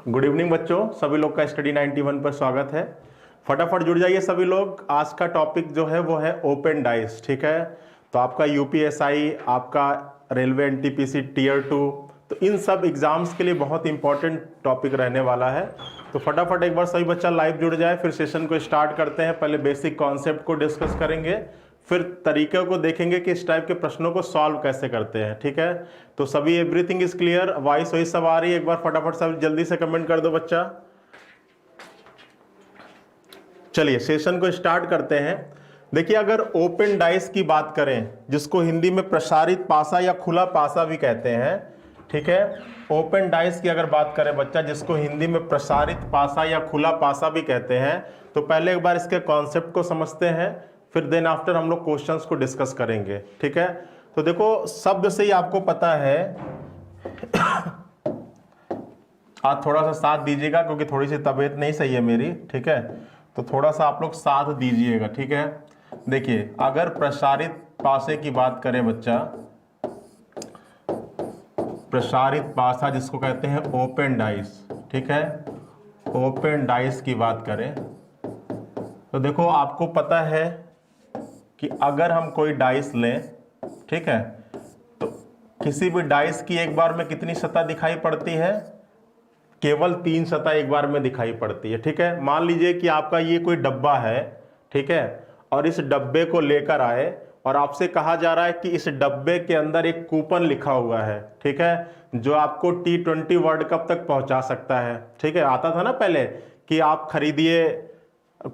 Good evening बच्चों, सभी लोग का स्टडी 91 पर स्वागत है। फटाफट जुड़ जाइए सभी लोग। आज का टॉपिक जो है वो है ओपन डाइस। ठीक है, तो आपका यूपीएसआई, आपका रेलवे एनटीपीसी टीयर 2, तो इन सब एग्जाम्स के लिए बहुत इंपॉर्टेंट टॉपिक रहने वाला है। तो फटाफट एक बार सभी बच्चा लाइव जुड़ जाए, फिर सेशन को स्टार्ट करते हैं। पहले बेसिक कॉन्सेप्ट को डिस्कस करेंगे, फिर तरीके को देखेंगे कि इस टाइप के प्रश्नों को सॉल्व कैसे करते हैं। ठीक है, तो सभी एवरीथिंग इज क्लियर, वॉइस वही सब आ रही है? एक बार फटाफट सब जल्दी से कमेंट कर दो बच्चा। चलिए सेशन को स्टार्ट करते हैं। देखिए, अगर ओपन डाइस की बात करें, जिसको हिंदी में प्रसारित पासा या खुला पासा भी कहते हैं, ठीक है, ओपन डाइस की अगर बात करें बच्चा, जिसको हिंदी में प्रसारित पासा या खुला पासा भी कहते हैं, तो पहले एक बार इसके कॉन्सेप्ट को समझते हैं, फिर देन आफ्टर हम लोग क्वेश्चंस को डिस्कस करेंगे। ठीक है, तो देखो शब्द से ही आपको पता है। आज थोड़ा सा साथ दीजिएगा क्योंकि थोड़ी सी तबीयत नहीं सही है मेरी। ठीक है, तो थोड़ा सा आप लोग साथ दीजिएगा। ठीक है, देखिए अगर प्रसारित पासे की बात करें बच्चा, प्रसारित पासा जिसको कहते हैं ओपन डाइस, ठीक है, ओपन डाइस की बात करें तो देखो आपको पता है कि अगर हम कोई डाइस लें, ठीक है, तो किसी भी डाइस की एक बार में कितनी सतह दिखाई पड़ती है? केवल 3 सतह एक बार में दिखाई पड़ती है। ठीक है, मान लीजिए कि आपका ये कोई डब्बा है, ठीक है, और इस डब्बे को लेकर आए और आपसे कहा जा रहा है कि इस डब्बे के अंदर एक कूपन लिखा हुआ है, ठीक है, जो आपको T20 वर्ल्ड कप तक पहुंचा सकता है। ठीक है, आता था ना पहले कि आप खरीदिए,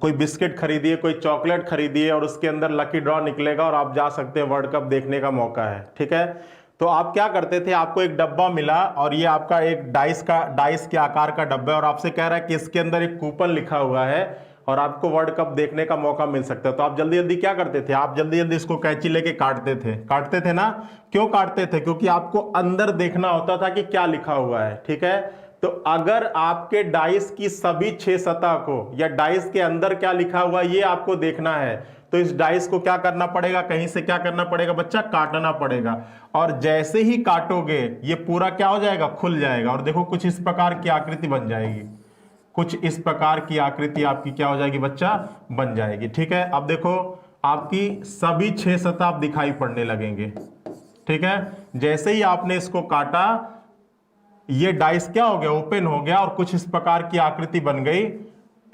कोई बिस्किट खरीदिए, कोई चॉकलेट खरीदिए और उसके अंदर लकी ड्रॉ निकलेगा और आप जा सकते हैं, वर्ल्ड कप देखने का मौका है। ठीक है, तो आप क्या करते थे, आपको एक डब्बा मिला और ये आपका एक डाइस के आकार का डब्बा है और आपसे कह रहा है कि इसके अंदर एक कूपन लिखा हुआ है और आपको वर्ल्ड कप देखने का मौका मिल सकता है। तो आप जल्दी जल्दी क्या करते थे? आप जल्दी जल्दी इसको कैंची लेके काटते थे ना। क्यों काटते थे? क्योंकि आपको अंदर देखना होता था कि क्या लिखा हुआ है। ठीक है, तो अगर आपके डाइस की सभी 6 सतह को या डाइस के अंदर क्या लिखा हुआ ये आपको देखना है, तो इस डाइस को क्या करना पड़ेगा? कहीं से क्या करना पड़ेगा बच्चा? काटना पड़ेगा। और जैसे ही काटोगे ये पूरा क्या हो जाएगा? खुल जाएगा। और देखो कुछ इस प्रकार की आकृति बन जाएगी, कुछ इस प्रकार की आकृति आपकी क्या हो जाएगी बच्चा? बन जाएगी। ठीक है, अब देखो आपकी सभी 6 सतह आप दिखाई पड़ने लगेंगे। ठीक है, जैसे ही आपने इसको काटा ये डाइस क्या हो गया? ओपन हो गया और कुछ इस प्रकार की आकृति बन गई।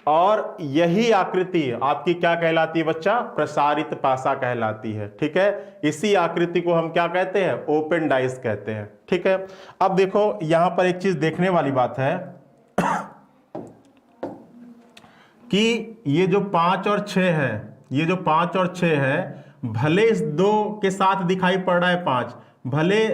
और यही आकृति आपकी क्या कहलाती है बच्चा? प्रसारित पासा कहलाती है। ठीक है, इसी आकृति को हम क्या कहते हैं? ओपन डाइस कहते हैं। ठीक है, अब देखो यहां पर एक चीज देखने वाली बात है कि ये जो 5 और 6 है, ये जो 5 और 6 है, भले इस 2 के साथ दिखाई पड़ रहा है 5, भले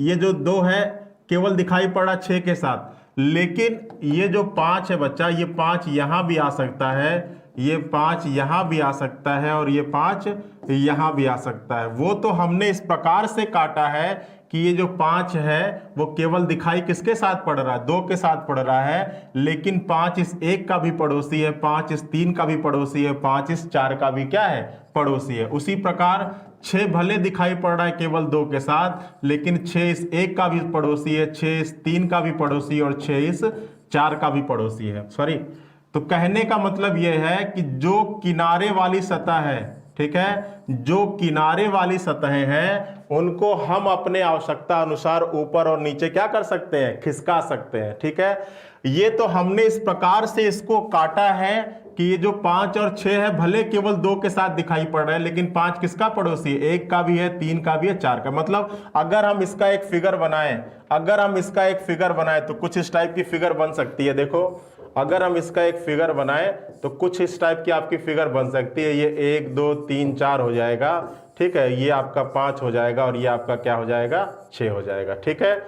ये जो 2 है केवल दिखाई पड़ रहा 6 के साथ, लेकिन ये जो 5 है बच्चा, ये 5 यहां भी आ सकता है, ये 5 यहां भी आ सकता है और ये 5 यहां भी आ सकता है। वो तो हमने इस प्रकार से काटा है कि ये जो 5 है वो केवल दिखाई किसके साथ पड़ रहा है? 2 के साथ पड़ रहा है, लेकिन 5 इस 1 का भी पड़ोसी है, 5 इस 3 का भी पड़ोसी है, 5 इस 4 का भी क्या है? पड़ोसी है। उसी प्रकार 6 भले दिखाई पड़ रहा है केवल 2 के साथ, लेकिन 6 इस 1 का भी पड़ोसी है, 6 इस 3 का भी पड़ोसी है और 6 इस 4 का भी पड़ोसी है। सॉरी, तो कहने का मतलब यह है कि जो किनारे वाली सतह है, ठीक है, जो किनारे वाली सतहें हैं उनको हम अपने आवश्यकता अनुसार ऊपर और नीचे क्या कर सकते हैं? खिसका सकते हैं। ठीक है, ये तो हमने इस प्रकार से इसको काटा है कि ये जो 5 और 6 है भले केवल 2 के साथ दिखाई पड़ रहा है, लेकिन 5 किसका पड़ोसी है? 1 का भी है, 3 का भी है, 4 का। मतलब अगर हम इसका एक फिगर बनाएं, तो कुछ इस टाइप की फिगर बन सकती है। देखो अगर हम इसका एक फिगर बनाएं तो कुछ इस टाइप की आपकी फिगर बन सकती है। ये 1 2 3 4 हो जाएगा, ठीक है, ये आपका 5 हो जाएगा और ये आपका क्या हो जाएगा? 6 हो जाएगा। ठीक है,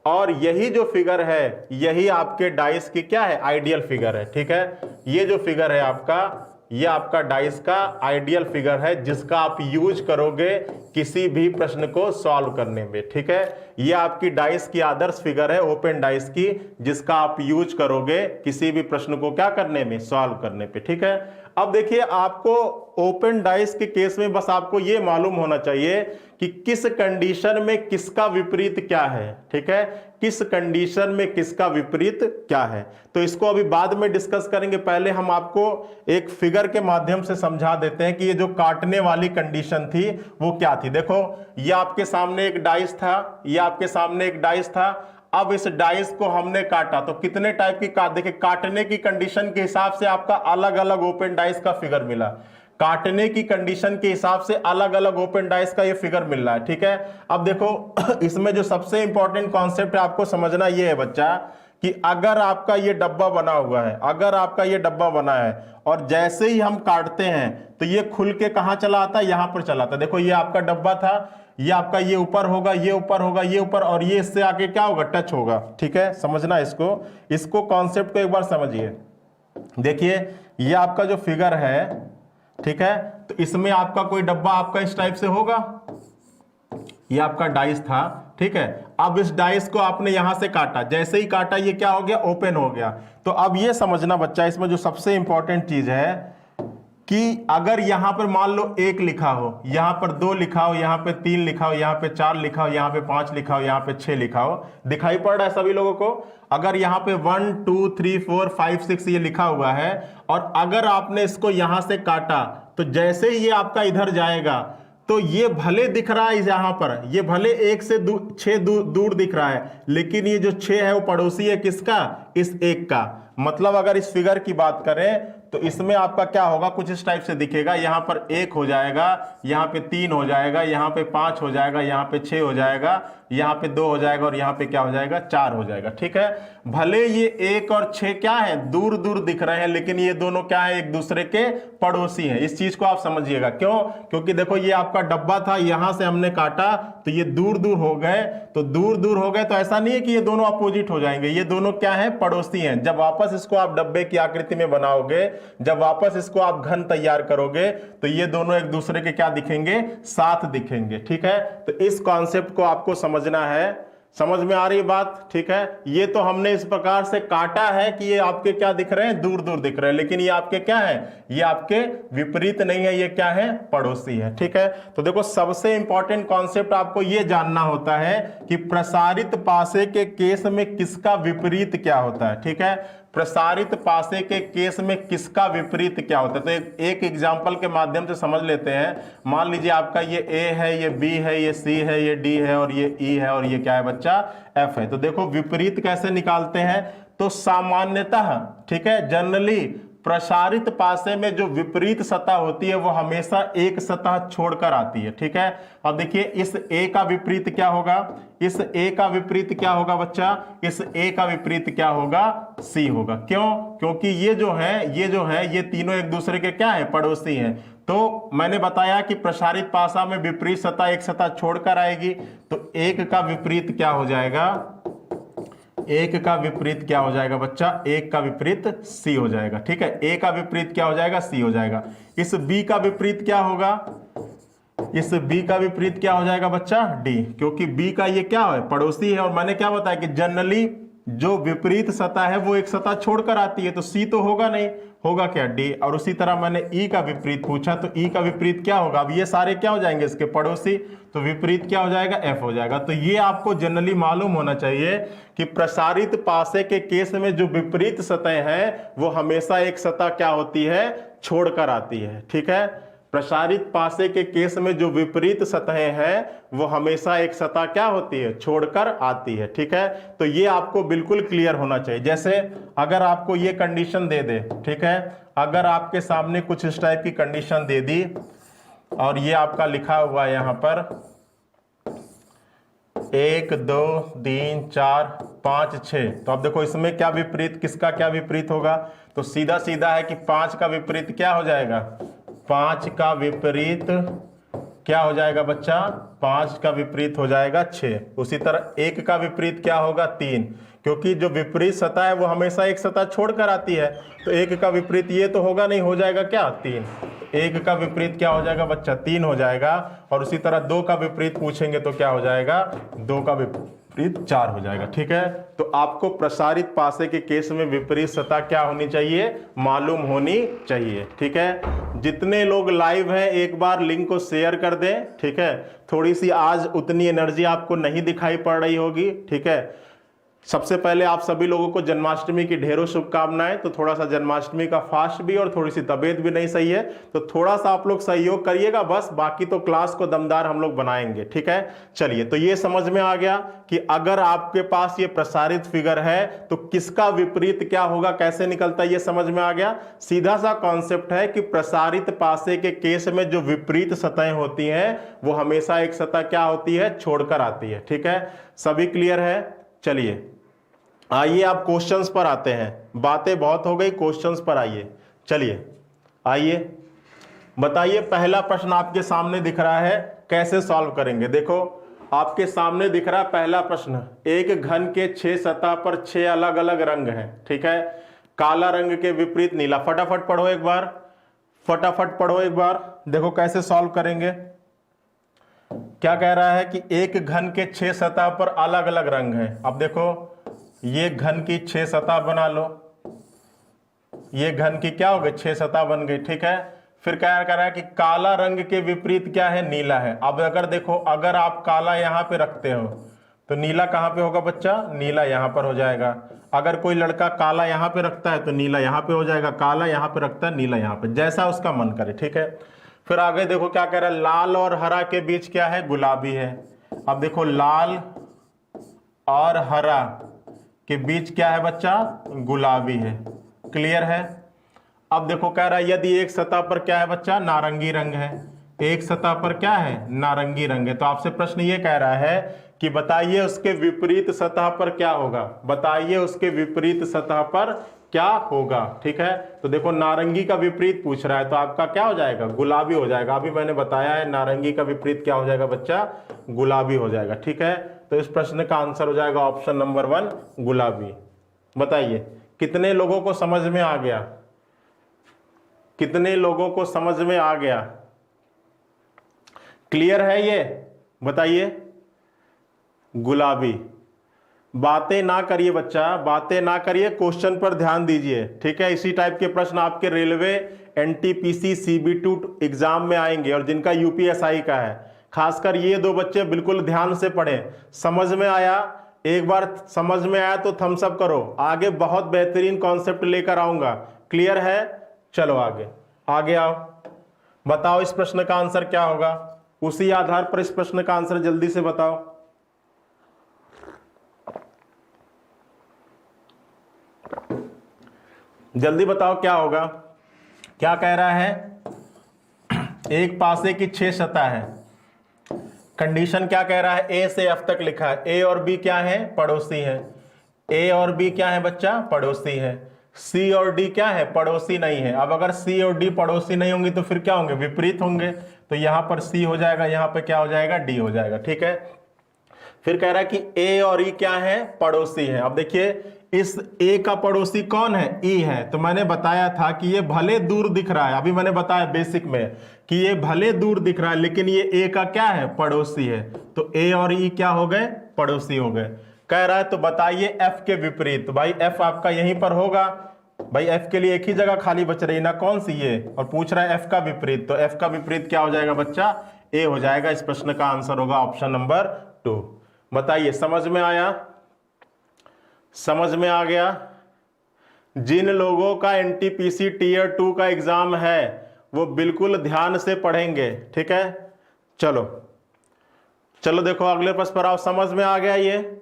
और यही जो फिगर है यही आपके डाइस की क्या है? आइडियल फिगर है। ठीक है, ये जो फिगर है आपका, ये आपका डाइस का आइडियल फिगर है जिसका आप यूज करोगे किसी भी प्रश्न को सॉल्व करने में। ठीक है, ये आपकी डाइस की आदर्श फिगर है, ओपन डाइस की, जिसका आप यूज करोगे किसी भी प्रश्न को क्या करने में? सॉल्व करने पे। ठीक है, अब देखिए आपको ओपन डाइस के केस में बस आपको ये मालूम होना चाहिए कि किस कंडीशन में किसका विपरीत क्या है, ठीक है, किस कंडीशन में किसका विपरीत क्या है। तो इसको अभी बाद में डिस्कस करेंगे, पहले हम आपको एक फिगर के माध्यम से समझा देते हैं कि ये जो काटने वाली कंडीशन थी वो क्या थी। देखो ये आपके सामने एक डाइस था, ये आपके सामने एक डाइस था। अब इस डाइस को हमने काटा तो कितने टाइप की देखिए काटने की कंडीशन के हिसाब से आपका अलग अलग ओपन डाइस का फिगर मिला, काटने की कंडीशन के हिसाब से अलग अलग ओपन डाइस का ये फिगर मिल रहा है, ठीक है। अब देखो इसमें जो सबसे इंपॉर्टेंट कॉन्सेप्ट है आपको समझना ये है बच्चा कि अगर आपका ये डब्बा बना हुआ है, अगर आपका ये डब्बा बना है और जैसे ही हम काटते हैं तो ये खुल के कहां चला आता है, यहां पर चला आता है। देखो ये आपका डब्बा था, ये आपका ये ऊपर होगा, ये ऊपर होगा, ये ऊपर, और ये इससे आगे क्या होगा, टच होगा, ठीक है। समझना इसको कॉन्सेप्ट को एक बार समझिए। देखिए ये आपका जो फिगर है, ठीक है, तो इसमें आपका कोई डब्बा आपका इस टाइप से होगा, ये आपका डाइस था, ठीक है। अब इस डाइस को आपने यहां से काटा, जैसे ही काटा ये क्या हो गया, ओपन हो गया। तो अब ये समझना बच्चा, इसमें जो सबसे इंपॉर्टेंट चीज है कि अगर यहां पर मान लो 1 लिखा हो, यहां पर 2 लिखा हो, यहां पे 3 लिखा हो, यहां पे 4 लिखा हो, यहां पे 5 लिखा हो, यहां पे 6 लिखा हो, दिखाई पड़ रहा है सभी लोगों को। अगर यहां पे 1 2 3 4 5 6 ये लिखा हुआ है और अगर आपने इसको यहां से काटा तो जैसे ही ये आपका इधर जाएगा तो ये भले दिख रहा है यहां पर, ये भले 1 से 6 दूर दिख रहा है, लेकिन ये जो 6 है वो पड़ोसी है किसका, इस 1 का। मतलब अगर इस फिगर की बात करें तो इसमें आपका क्या होगा, कुछ इस टाइप से दिखेगा। यहां पर 1 हो जाएगा, यहां पे 3 हो जाएगा, यहां पे 5 हो जाएगा, यहां पे 6 हो जाएगा, यहां पे 2 हो जाएगा और यहां पे क्या हो जाएगा, 4 हो जाएगा, ठीक है। भले ये 1 और 6 क्या है, दूर दूर दिख रहे हैं, लेकिन ये दोनों क्या है, एक दूसरे के पड़ोसी हैं। इस चीज को आप समझिएगा। क्यों? क्योंकि देखो ये आपका डब्बा था, यहां से हमने काटा तो ये दूर दूर हो गए, तो दूर दूर हो गए तो ऐसा नहीं है कि ये दोनों अपोजिट हो जाएंगे, ये दोनों क्या है, पड़ोसी हैं। जब वापस इसको आप डब्बे की आकृति में बनाओगे, जब वापस इसको आप घन तैयार करोगे तो ये दोनों एक दूसरे के क्या दिखेंगे, साथ दिखेंगे, ठीक है। तो इस कॉन्सेप्ट को आपको समझना है। समझ में आ रही बात, ठीक है। ये तो हमने इस प्रकार से काटा है कि ये आपके क्या दिख रहे हैं, दूर दूर दिख रहे हैं, लेकिन ये आपके क्या है, ये आपके विपरीत नहीं है, ये क्या है, पड़ोसी है, ठीक है। तो देखो सबसे इंपॉर्टेंट कॉन्सेप्ट आपको ये जानना होता है कि प्रसारित पासे के केस में किसका विपरीत क्या होता है, ठीक है। प्रसारित पासे के केस में किसका विपरीत क्या होता है, तो एक एग्जांपल के माध्यम से समझ लेते हैं। मान लीजिए आपका ये ए है, ये बी है, ये सी है, ये डी है और ये ई है और ये क्या है बच्चा, एफ है। तो देखो विपरीत कैसे निकालते हैं, तो सामान्यतः, ठीक है, जनरली प्रसारित पासे में जो विपरीत सतह होती है वो हमेशा एक सतह छोड़कर आती है, ठीक है। अब देखिए इस ए का विपरीत क्या होगा, इस ए का विपरीत क्या होगा बच्चा, इस ए का विपरीत क्या होगा, सी होगा। क्यों? क्योंकि ये जो है ये तीनों एक दूसरे के क्या है, पड़ोसी हैं। तो मैंने बताया कि प्रसारित पासा में विपरीत सतह एक सतह छोड़कर आएगी, तो एक का विपरीत क्या हो जाएगा, एक का विपरीत क्या हो जाएगा बच्चा, एक का विपरीत सी हो जाएगा, ठीक है। ए का विपरीत क्या हो जाएगा, सी हो जाएगा। इस बी का विपरीत क्या होगा, इस बी का विपरीत क्या हो जाएगा बच्चा, डी, क्योंकि बी का ये क्या है, पड़ोसी है। और मैंने क्या बताया कि जनरली जो विपरीत सतह है वो एक सतह छोड़कर आती है, तो सी तो होगा नहीं, होगा क्या, डी। और उसी तरह मैंने ई का विपरीत पूछा, तो ई का विपरीत क्या होगा, अब ये सारे क्या हो जाएंगे, इसके पड़ोसी, तो विपरीत क्या हो जाएगा, एफ हो जाएगा। तो ये आपको जनरली मालूम होना चाहिए कि प्रसारित पासे के केस में जो विपरीत सतह है वो हमेशा एक सतह क्या होती है, छोड़कर आती है, ठीक है। प्रसारित पासे के केस में जो विपरीत सतहें हैं वो हमेशा एक सतह क्या होती है, छोड़कर आती है, ठीक है। तो ये आपको बिल्कुल क्लियर होना चाहिए। जैसे अगर आपको ये कंडीशन दे दे, ठीक है, अगर आपके सामने कुछ इस टाइप की कंडीशन दे दी और ये आपका लिखा हुआ है यहां पर 1 2 3 4 5 6, तो अब देखो इसमें क्या विपरीत, किसका क्या विपरीत होगा, तो सीधा सीधा है कि 5 का विपरीत क्या हो जाएगा, 5 का विपरीत क्या हो जाएगा बच्चा, 5 का विपरीत हो जाएगा 6। उसी तरह 1 का विपरीत क्या होगा, 3, क्योंकि जो विपरीत सतह है वो हमेशा एक सतह छोड़कर आती है, तो 1 का विपरीत ये तो होगा नहीं, हो जाएगा क्या, 3। 1 का विपरीत क्या हो जाएगा बच्चा, 3 हो जाएगा। और उसी तरह 2 का विपरीत पूछेंगे तो क्या हो जाएगा, 2 का विपरीत 4 हो जाएगा, ठीक है। तो आपको प्रसारित पासे के केस में विपरीत सतह क्या होनी चाहिए, मालूम होनी चाहिए, ठीक है। जितने लोग लाइव हैं एक बार लिंक को शेयर कर दें, ठीक है। थोड़ी सी आज उतनी एनर्जी आपको नहीं दिखाई पड़ रही होगी, ठीक है। सबसे पहले आप सभी लोगों को जन्माष्टमी की ढेरों शुभकामनाएं। तो थोड़ा सा जन्माष्टमी का फास्ट भी और थोड़ी सी तबीयत भी नहीं सही है, तो थोड़ा सा आप लोग सहयोग करिएगा बस, बाकी तो क्लास को दमदार हम लोग बनाएंगे, ठीक है। चलिए, तो ये समझ में आ गया कि अगर आपके पास ये प्रसारित फिगर है तो किसका विपरीत क्या होगा, कैसे निकलता है, ये समझ में आ गया। सीधा सा कॉन्सेप्ट है कि प्रसारित पासे के केस में जो विपरीत सतहें होती हैं वो हमेशा एक सतह क्या होती है, छोड़कर आती है, ठीक है। सभी क्लियर है। चलिए आइए आप क्वेश्चंस पर आते हैं, बातें बहुत हो गई, क्वेश्चंस पर आइए। चलिए आइए बताइए, पहला प्रश्न आपके सामने दिख रहा है, कैसे सॉल्व करेंगे। देखो आपके सामने दिख रहा है पहला प्रश्न, एक घन के 6 सतह पर 6 अलग अलग रंग हैं, ठीक है। काला रंग के विपरीत नीला। फटाफट पढ़ो एक बार, फटाफट पढ़ो एक बार, देखो कैसे सॉल्व करेंगे। क्या कह रहा है कि एक घन के 6 सतह पर अलग अलग रंग हैं। अब देखो ये घन की 6 सतह बना लो, ये घन की क्या हो गई, 6 सतह बन गई, ठीक है। फिर क्या कह रहा है कि काला रंग के विपरीत क्या है, नीला है। अब अगर देखो, अगर आप काला यहां पे रखते हो तो नीला कहां पे होगा बच्चा, नीला यहां पर हो जाएगा। अगर कोई लड़का काला यहां पे रखता है तो नीला यहां पे हो जाएगा, काला यहां पे रखता है, नीला यहां पे, जैसा उसका मन करे, ठीक है। फिर आगे देखो क्या कह रहा है, लाल और हरा के बीच क्या है, गुलाबी है। अब देखो लाल और हरा के बीच क्या है बच्चा, गुलाबी है। क्लियर है। अब देखो कह रहा है यदि एक सतह पर क्या है बच्चा, नारंगी रंग है, एक सतह पर क्या है, नारंगी रंग है। तो आपसे प्रश्न ये कह रहा है कि बताइए उसके विपरीत सतह पर क्या होगा, बताइए उसके विपरीत सतह पर क्या होगा, ठीक है। तो देखो नारंगी का विपरीत पूछ रहा है, तो आपका क्या हो जाएगा, गुलाबी हो जाएगा। अभी मैंने बताया है नारंगी का विपरीत क्या हो जाएगा बच्चा, गुलाबी हो जाएगा, ठीक है। तो इस प्रश्न का आंसर हो जाएगा ऑप्शन नंबर 1 गुलाबी। बताइए कितने लोगों को समझ में आ गया, कितने लोगों को समझ में आ गया, क्लियर है ये, बताइए। गुलाबी। बातें ना करिए बच्चा, बातें ना करिए, क्वेश्चन पर ध्यान दीजिए, ठीक है। इसी टाइप के प्रश्न आपके रेलवे, एनटीपीसी, CB2 एग्जाम में आएंगे और जिनका यूपीएसआई का है। खासकर ये 2 बच्चे बिल्कुल ध्यान से पढ़ें। समझ में आया, एक बार समझ में आया तो थम्स अप करो, आगे बहुत बेहतरीन कॉन्सेप्ट लेकर आऊंगा। क्लियर है। चलो आगे, आगे आओ, बताओ इस प्रश्न का आंसर क्या होगा, उसी आधार पर इस प्रश्न का आंसर जल्दी से बताओ। जल्दी बताओ क्या होगा। क्या कह रहा है, एक पासे की 6 सतह है। कंडीशन क्या कह रहा है, ए से एफ तक लिखा है, ए और बी क्या है, पड़ोसी है। ए और बी क्या है बच्चा, पड़ोसी है। सी और डी क्या है, पड़ोसी नहीं है। अब अगर सी और डी पड़ोसी नहीं होंगे तो फिर क्या होंगे, विपरीत होंगे। तो यहां पर सी हो जाएगा, यहां पर क्या हो जाएगा, डी हो जाएगा, ठीक है। फिर कह रहा है कि ए और ई क्या है, पड़ोसी है। अब देखिए इस ए का पड़ोसी कौन है, ई है। तो मैंने बताया था कि ये भले दूर दिख रहा है, अभी मैंने बताया बेसिक में कि ये भले दूर दिख रहा है लेकिन ये ए का क्या है, पड़ोसी है। तो ए और ई क्या हो गए, पड़ोसी हो गए। कह रहा है तो बताइए एफ के विपरीत। तो भाई एफ आपका यहीं पर होगा, भाई एफ के लिए एक ही जगह खाली बच रही ना, कौन सी ये, और पूछ रहा है एफ का विपरीत। तो एफ का विपरीत क्या हो जाएगा बच्चा, ए हो जाएगा। इस प्रश्न का आंसर होगा ऑप्शन नंबर 2। बताइए समझ में आया, समझ में आ गया। जिन लोगों का एनटीपीसी टीयर 2 का एग्जाम है वो बिल्कुल ध्यान से पढ़ेंगे, ठीक है। चलो चलो देखो अगले प्रश्न पर आओ। समझ में आ गया, ये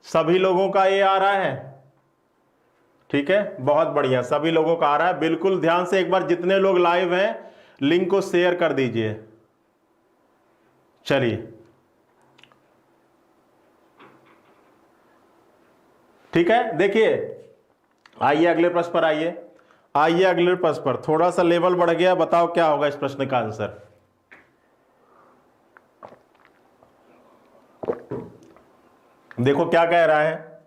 सभी लोगों का ये आ रहा है, ठीक है, बहुत बढ़िया, सभी लोगों का आ रहा है। बिल्कुल ध्यान से एक बार जितने लोग लाइव हैं लिंक को शेयर कर दीजिए। चलिए ठीक है, देखिए आइए अगले प्रश्न पर, आइए आइए अगले प्रश्न पर। थोड़ा सा लेवल बढ़ गया, बताओ क्या होगा इस प्रश्न का आंसर। देखो क्या कह रहा है,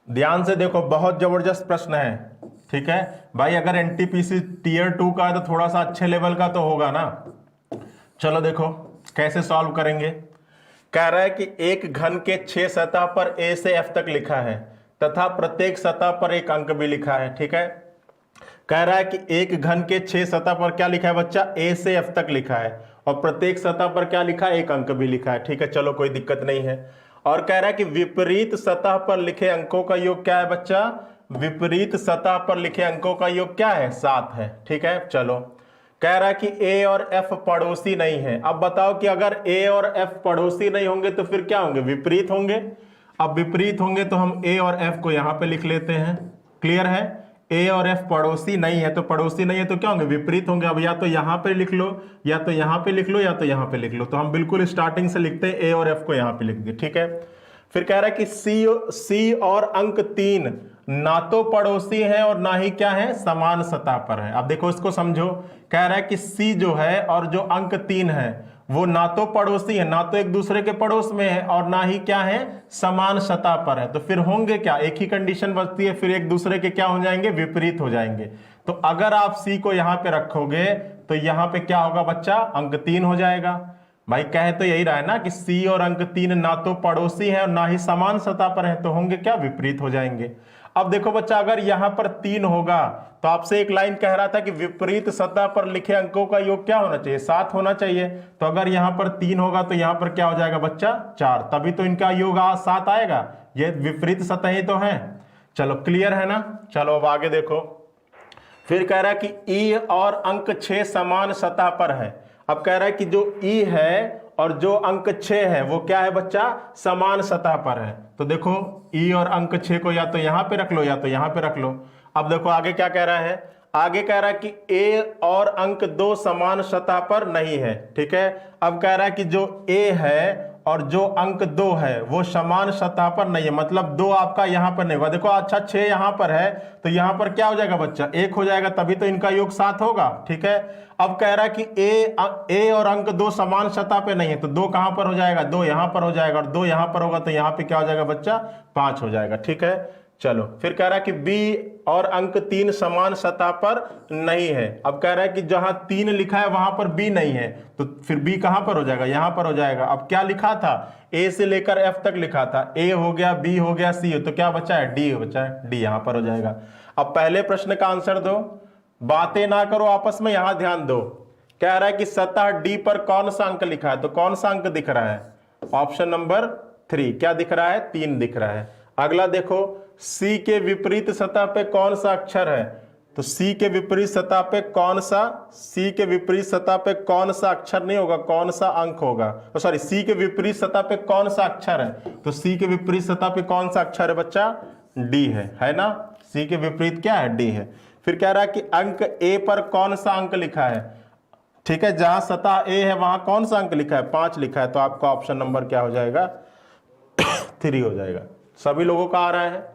ध्यान से देखो, बहुत जबरदस्त प्रश्न है, ठीक है भाई। अगर एनटीपीसी टीयर 2 का है तो थोड़ा सा अच्छे लेवल का तो होगा ना। चलो देखो कैसे सॉल्व करेंगे। कह रहा है कि एक घन के 6 सतह पर ए से एफ तक लिखा है तथा प्रत्येक सतह पर एक अंक भी लिखा है, ठीक है। कह रहा है कि एक घन के 6 सतह पर क्या लिखा है बच्चा, ए से एफ तक लिखा है, और प्रत्येक सतह पर क्या लिखा है, एक अंक भी लिखा है। ठीक है, चलो कोई दिक्कत नहीं है। और कह रहा है कि विपरीत सतह पर लिखे अंकों का योग क्या है बच्चा, विपरीत सतह पर लिखे अंकों का योग क्या है, 7 है। ठीक है, चलो कह रहा है कि ए और एफ पड़ोसी नहीं है। अब बताओ कि अगर ए और एफ पड़ोसी नहीं होंगे तो फिर क्या होंगे, विपरीत होंगे। अब विपरीत होंगे तो हम ए और एफ को यहां पे लिख लेते हैं। क्लियर है, ए और एफ पड़ोसी नहीं है, तो पड़ोसी नहीं है तो क्या होंगे, विपरीत होंगे। अब या तो यहां पे लिख लो, या तो यहां पे लिख लो, या तो यहां पे लिख लो। तो हम बिल्कुल स्टार्टिंग से लिखते हैं, ए और एफ को यहां पे लिख दिए। ठीक है, फिर कह रहा है कि सी और अंक 3 ना तो पड़ोसी है और ना ही क्या है, समान सतह पर है। अब देखो इसको समझो, कह रहा है कि सी जो है और जो अंक 3 है वो ना तो पड़ोसी है, ना तो एक दूसरे के पड़ोस में है, और ना ही क्या है, समान सतह पर है। तो फिर होंगे क्या, एक ही कंडीशन बचती है, फिर एक दूसरे के क्या हो जाएंगे, विपरीत हो जाएंगे। तो अगर आप सी को यहां पे रखोगे तो यहां पे क्या होगा बच्चा, अंक 3 हो जाएगा। भाई कहे तो यही रहा है ना कि सी और अंक 3 ना तो पड़ोसी है और ना ही समान सतह पर है, तो होंगे क्या, विपरीत हो जाएंगे। अब देखो बच्चा, अगर यहां पर 3 होगा तो आपसे एक लाइन कह रहा था कि विपरीत सतह पर लिखे अंकों का योग क्या होना चाहिए, 7 होना चाहिए। तो अगर यहां पर 3 होगा तो यहां पर क्या हो जाएगा बच्चा, 4, तभी तो इनका योग 7 आएगा। ये विपरीत सतह ही तो है। चलो क्लियर है ना, चलो अब आगे देखो। फिर कह रहा है कि ई और अंक 6 समान सतह पर है। अब कह रहा है कि जो ई है और जो अंक 6 है वो क्या है बच्चा, समान सतह पर है। तो देखो ई और अंक 6 को या तो यहां पे रख लो या तो यहां पे रख लो। अब देखो आगे क्या कह रहा है, आगे कह रहा है कि ए और अंक 2 समान सतह पर नहीं है। ठीक है, अब कह रहा है कि जो ए है और जो अंक 2 है वो समान सतह पर नहीं है, मतलब 2 आपका यहां पर नहीं होगा। देखो अच्छा 6 यहां पर है तो यहां पर क्या हो जाएगा बच्चा, 1 हो जाएगा, तभी तो इनका योग 7 होगा। ठीक है, अब कह रहा है कि ए और अंक 2 समान सतह पे नहीं है, तो 2 कहां पर हो जाएगा, 2 यहां पर हो जाएगा, और 2 यहां पर होगा तो यहां पे क्या हो जाएगा बच्चा, 5 हो जाएगा। ठीक है, चलो फिर कह रहा है कि बी और अंक 3 समान सतह पर नहीं है। अब कह रहा है कि जहां 3 लिखा है वहां पर बी नहीं है, तो फिर बी कहां पर हो जाएगा, यहां पर हो जाएगा। अब क्या लिखा था, ए से लेकर एफ तक लिखा था, ए हो गया, बी हो गया, सी हो, तो क्या बचा है, डी बचा है, डी यहां पर हो जाएगा। अब पहले प्रश्न का आंसर दो, बातें ना करो आपस में, यहां ध्यान दो। कह रहा है कि सतह डी पर कौन सा अंक लिखा है, तो कौन सा अंक दिख रहा है, ऑप्शन नंबर 3 क्या दिख रहा है, 3 दिख रहा है। अगला देखो, सी के विपरीत सतह पे कौन सा अक्षर है, तो सी के विपरीत सतह पे कौन सा, सी के विपरीत सतह पे कौन सा अक्षर नहीं होगा, कौन सा अंक होगा, तो सॉरी सी के विपरीत सतह पे कौन सा अक्षर है, तो सी के विपरीत सतह पे कौन सा अक्षर है बच्चा, डी है ना, सी के विपरीत क्या है, डी है। फिर कह रहा है कि अंक ए पर कौन सा अंक लिखा है। ठीक है, जहां सतह ए है वहां कौन सा अंक लिखा है, 5 लिखा है, तो आपका ऑप्शन नंबर क्या हो जाएगा 3 हो जाएगा। सभी लोगों का आ रहा है,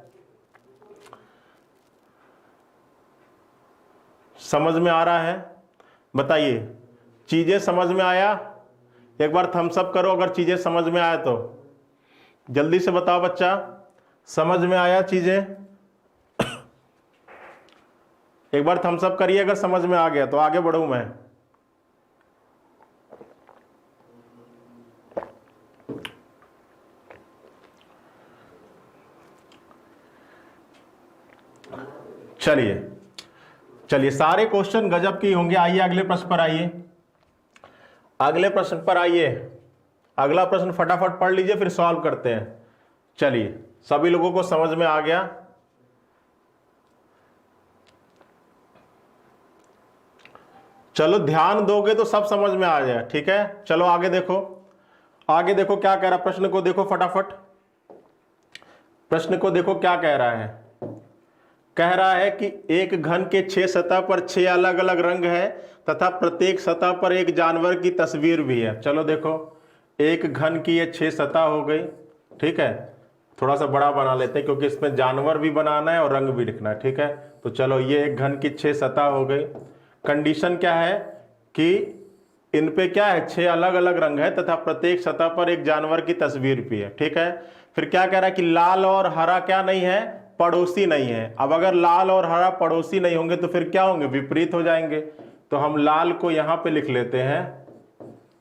समझ में आ रहा है, बताइए चीजें समझ में आया, एक बार थम्स अप करो अगर चीजें समझ में आया तो, जल्दी से बताओ बच्चा, समझ में आया चीजें, एक बार थम्स अप करिए अगर समझ में आ गया तो आगे बढ़ूं मैं। चलिए सारे क्वेश्चन गजब के होंगे। आइए अगले प्रश्न पर आइए, अगले प्रश्न पर आइए, अगला प्रश्न फटाफट पढ़ लीजिए फिर सॉल्व करते हैं। चलिए सभी लोगों को समझ में आ गया, चलो ध्यान दोगे तो सब समझ में आ जाए। ठीक है, चलो आगे देखो, आगे देखो क्या कह रहा, प्रश्न को देखो फटाफट, प्रश्न को देखो क्या कह रहा है। कह रहा है कि एक घन के 6 सतह पर 6 अलग अलग रंग है तथा प्रत्येक सतह पर एक जानवर की तस्वीर भी है। चलो देखो, एक घन की ये 6 सतह हो गई। ठीक है, थोड़ा सा बड़ा बना लेते हैं क्योंकि इसमें जानवर भी बनाना है और रंग भी लिखना है। ठीक है, तो चलो ये एक घन की 6 सतह हो गई। कंडीशन क्या है कि इन पे क्या है, 6 अलग अलग रंग है तथा प्रत्येक सतह पर एक जानवर की तस्वीर भी है। ठीक है, फिर क्या कह रहा है कि लाल और हरा क्या नहीं है, पड़ोसी नहीं है। अब अगर लाल और हरा पड़ोसी नहीं होंगे तो फिर क्या होंगे, विपरीत हो जाएंगे। तो हम लाल को यहां पे लिख लेते हैं,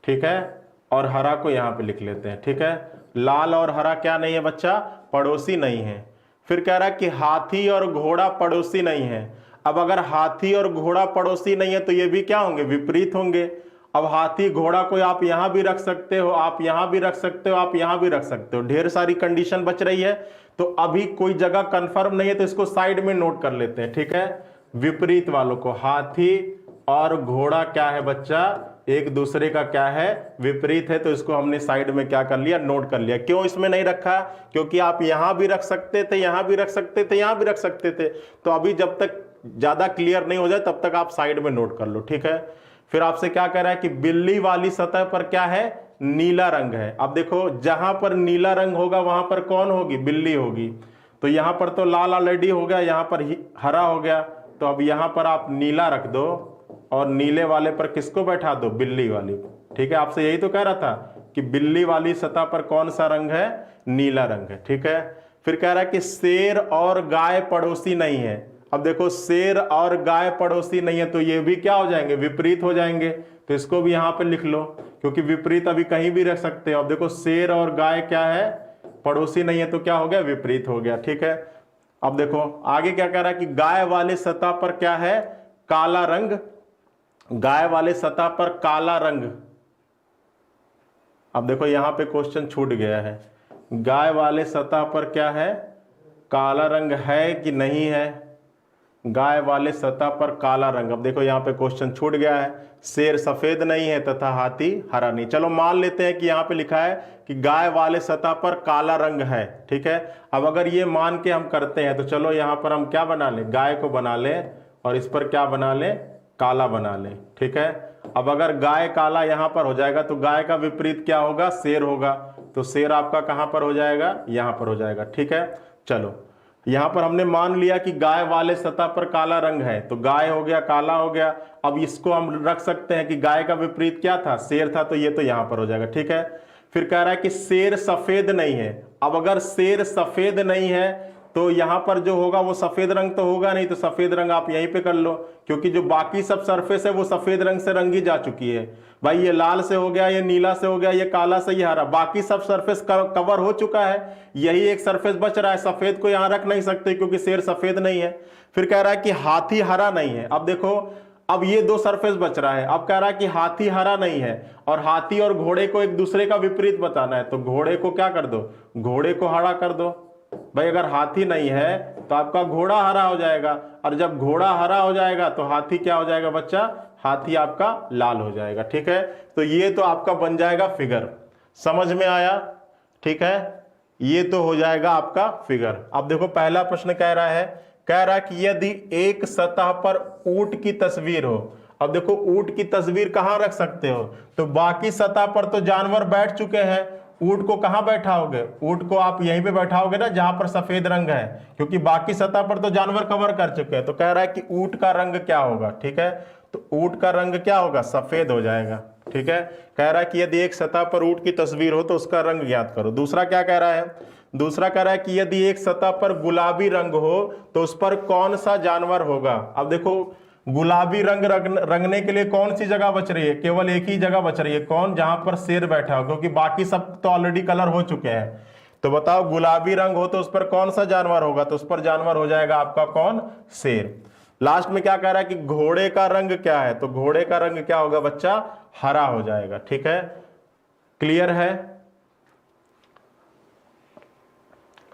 ठीक है, और हरा को यहां पे लिख लेते हैं। ठीक है, लाल और हरा क्या नहीं है बच्चा, पड़ोसी नहीं है। फिर कह रहा है कि हाथी और घोड़ा पड़ोसी नहीं है। अब अगर हाथी और घोड़ा पड़ोसी नहीं है तो ये भी क्या होंगे, विपरीत होंगे। अब हाथी घोड़ा को आप यहां भी रख सकते हो, आप यहां भी रख सकते हो, आप यहां भी रख सकते हो, ढेर सारी कंडीशन बच रही है। तो अभी कोई जगह कंफर्म नहीं है तो इसको साइड में नोट कर लेते हैं, ठीक है। विपरीत वालों को, हाथी और घोड़ा क्या है बच्चा, एक दूसरे का क्या है, विपरीत है, तो इसको हमने साइड में क्या कर लिया, नोट कर लिया। क्यों इसमें नहीं रखा, क्योंकि आप यहां भी रख सकते थे, यहां भी रख सकते थे, यहां भी रख सकते थे। तो अभी जब तक ज्यादा क्लियर नहीं हो जाए तब तक आप साइड में नोट कर लो, ठीक है। फिर आपसे क्या कह रहा है कि बिल्ली वाली सतह पर क्या है, नीला रंग है। अब देखो जहां पर नीला रंग होगा वहां पर कौन होगी, बिल्ली होगी। तो यहां पर तो लाल ऑलरेडी हो गया, यहां पर हरा हो गया, तो अब यहां पर आप नीला रख दो और नीले वाले पर किसको बैठा दो, बिल्ली वाली, ठीक है। आपसे यही तो कह रहा था कि बिल्ली वाली सतह पर कौन सा रंग है, नीला रंग है, ठीक है। फिर कह रहा है कि शेर और गाय पड़ोसी नहीं है। अब देखो शेर और गाय पड़ोसी नहीं है तो ये भी क्या हो जाएंगे, विपरीत हो जाएंगे। तो इसको भी यहां पे लिख लो, क्योंकि विपरीत अभी कहीं भी रख सकते हो। अब देखो शेर और गाय क्या है, पड़ोसी नहीं है, तो क्या हो गया, विपरीत हो गया, ठीक है। अब देखो आगे क्या कह रहा है कि गाय वाले सतह पर क्या है, काला रंग, गाय वाले सतह पर काला रंग। अब देखो यहां पे क्वेश्चन छूट गया है, गाय वाले सतह पर क्या है, काला रंग है कि नहीं है, गाय वाले सतह पर काला रंग। अब देखो यहां पे क्वेश्चन छूट गया है, शेर सफेद नहीं है तथा हाथी हरा नहीं। चलो मान लेते हैं कि यहां पे लिखा है कि गाय वाले सतह पर काला रंग है, ठीक है। अब अगर ये मान के हम करते हैं तो चलो यहां पर हम क्या बना लें, गाय को बना लें और इस पर क्या बना लें, काला बना लें, ठीक है। अब अगर गाय काला यहां पर हो जाएगा तो गाय का विपरीत क्या होगा, शेर होगा। तो शेर आपका कहां पर हो जाएगा, यहां पर हो जाएगा, ठीक है। चलो यहां पर हमने मान लिया कि गाय वाले सतह पर काला रंग है, तो गाय हो गया, काला हो गया। अब इसको हम रख सकते हैं कि गाय का विपरीत क्या था, शेर था, तो ये तो यहां पर हो जाएगा, ठीक है। फिर कह रहा है कि शेर सफेद नहीं है। अब अगर शेर सफेद नहीं है तो यहां पर जो होगा वो सफेद रंग तो होगा नहीं, तो सफेद रंग आप यहीं पे कर लो, क्योंकि जो बाकी सब सरफेस है वो सफेद रंग से रंगी जा चुकी है। भाई ये लाल से हो गया, ये नीला से हो गया, ये काला से, ये हरा, बाकी सब सरफेस कवर हो चुका है। यही एक सरफेस बच रहा है, सफेद को यहां रख नहीं सकते क्योंकि शेर सफेद नहीं है। फिर कह रहा है कि हाथी हरा नहीं है। अब देखो अब ये दो सरफेस बच रहा है। अब कह रहा है कि हाथी हरा नहीं है और हाथी और घोड़े को एक दूसरे का विपरीत बताना है, तो घोड़े को क्या कर दो, घोड़े को हरा कर दो। भाई अगर हाथी नहीं है तो आपका घोड़ा हरा हो जाएगा, और जब घोड़ा हरा हो जाएगा तो हाथी क्या हो जाएगा बच्चा, हाथी आपका लाल हो जाएगा, ठीक है। तो ये तो आपका बन जाएगा फिगर, समझ में आया, ठीक है। ये तो हो जाएगा आपका फिगर। अब देखो पहला प्रश्न कह रहा है कि यदि एक सतह पर ऊंट की तस्वीर हो। अब देखो ऊंट की तस्वीर कहां रख सकते हो, तो बाकी सतह पर तो जानवर बैठ चुके हैं, ऊंट को कहां बैठाओगे, ऊंट को आप यहीं पे बैठाओगे ना जहां पर सफेद रंग है, क्योंकि बाकी सतह पर तो जानवर कवर कर चुके हैं। तो कह रहा है कि ऊंट का रंग क्या होगा, ठीक है। तो ऊंट का रंग क्या होगा, सफेद हो जाएगा, ठीक है। कह रहा है कि यदि एक सतह पर ऊंट की तस्वीर हो तो उसका रंग ज्ञात करो। दूसरा क्या कह रहा है, दूसरा कह रहा है कि यदि एक सतह पर गुलाबी रंग हो तो उस पर कौन सा जानवर होगा। अब देखो गुलाबी रंग रंगने के लिए कौन सी जगह बच रही है, केवल एक ही जगह बच रही है, कौन, जहां पर शेर बैठा हो, क्योंकि बाकी सब तो ऑलरेडी कलर हो चुके हैं। तो बताओ गुलाबी रंग हो तो उस पर कौन सा जानवर होगा, तो उस पर जानवर हो जाएगा आपका कौन, शेर। लास्ट में क्या कह रहा है कि घोड़े का रंग क्या है, तो घोड़े का रंग क्या होगा बच्चा, हरा हो जाएगा, ठीक है। क्लियर है,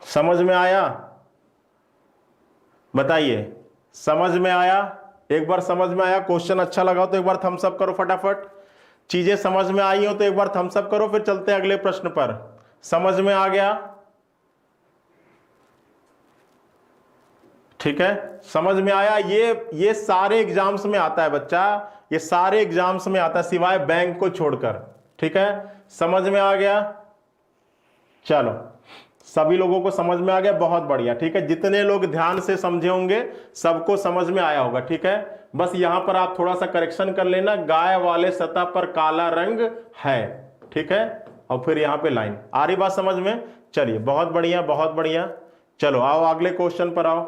समझ में आया, बताइए समझ में आया। एक बार समझ में आया, क्वेश्चन अच्छा लगा हो तो एक बार थम्स अप करो फटाफट। चीजें समझ में आई हो तो एक बार थम्स अप करो, फिर चलते हैं अगले प्रश्न पर। समझ में आ गया, ठीक है, समझ में आया। ये सारे एग्जाम्स में आता है बच्चा, ये सारे एग्जाम्स में आता है सिवाय बैंक को छोड़कर, ठीक है। समझ में आ गया, चलो सभी लोगों को समझ में आ गया, बहुत बढ़िया, ठीक है। जितने लोग ध्यान से समझे होंगे सबको समझ में आया होगा, ठीक है। बस यहां पर आप थोड़ा सा करेक्शन कर लेना, गाय वाले सतह पर काला रंग है, ठीक है, और फिर यहां पे लाइन। आ रही बात समझ में, चलिए बहुत बढ़िया बहुत बढ़िया। चलो आओ अगले क्वेश्चन पर आओ।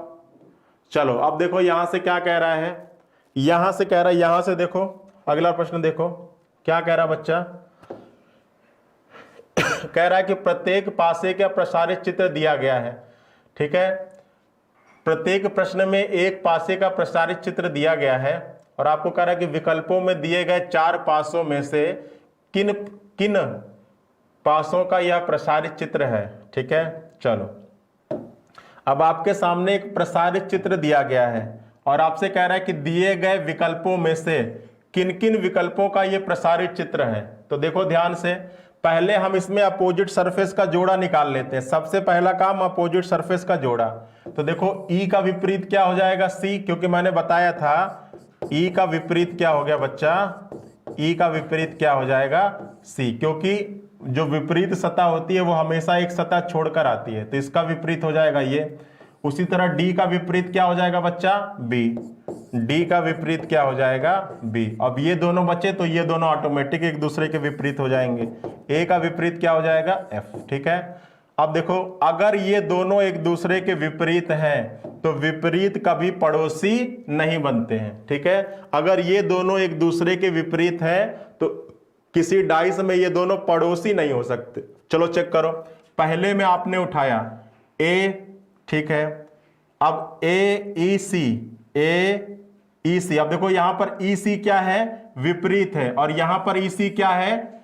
चलो अब देखो यहां से क्या कह रहा है, यहां से कह रहा है, यहां से देखो अगला प्रश्न देखो क्या कह रहा बच्चा। कह रहा है कि प्रत्येक पासे का प्रसारित चित्र दिया गया है, ठीक है। प्रत्येक प्रश्न में एक पासे का प्रसारित चित्र दिया गया है और आपको कह रहा है कि विकल्पों में दिए गए 4 पासों में से किन किन पासों का यह प्रसारित चित्र है। ठीक है, चलो अब आपके सामने एक प्रसारित चित्र दिया गया है और आपसे कह रहा है कि दिए गए विकल्पों में से किन किन विकल्पों का यह प्रसारित चित्र है। तो देखो ध्यान से, पहले हम इसमें अपोजिट सरफेस का जोड़ा निकाल लेते हैं। सबसे पहला काम अपोजिट सरफेस का जोड़ा। तो देखो ई का विपरीत क्या हो जाएगा, सी, क्योंकि मैंने बताया था ई का विपरीत क्या हो गया बच्चा, ई का विपरीत क्या हो जाएगा, सी, क्योंकि जो विपरीत सतह होती है वो हमेशा एक सतह छोड़कर आती है, तो इसका विपरीत हो जाएगा ये। उसी तरह डी का विपरीत क्या हो जाएगा बच्चा, बी, डी का विपरीत क्या हो जाएगा, बी। अब ये दोनों बचे तो ये दोनों ऑटोमेटिक एक दूसरे के विपरीत हो जाएंगे। ए का विपरीत क्या हो जाएगा, एफ। ठीक है, अब देखो अगर ये दोनों एक दूसरे के विपरीत हैं तो विपरीत कभी पड़ोसी नहीं बनते हैं। ठीक है, अगर ये दोनों एक दूसरे के विपरीत हैं तो किसी डाइस में ये दोनों पड़ोसी नहीं हो सकते। चलो चेक करो, पहले में आपने उठाया ए, ठीक है, अब ए ई सी, ए ई सी, अब देखो यहां पर ई सी क्या है, विपरीत है, और यहां पर ई सी क्या है,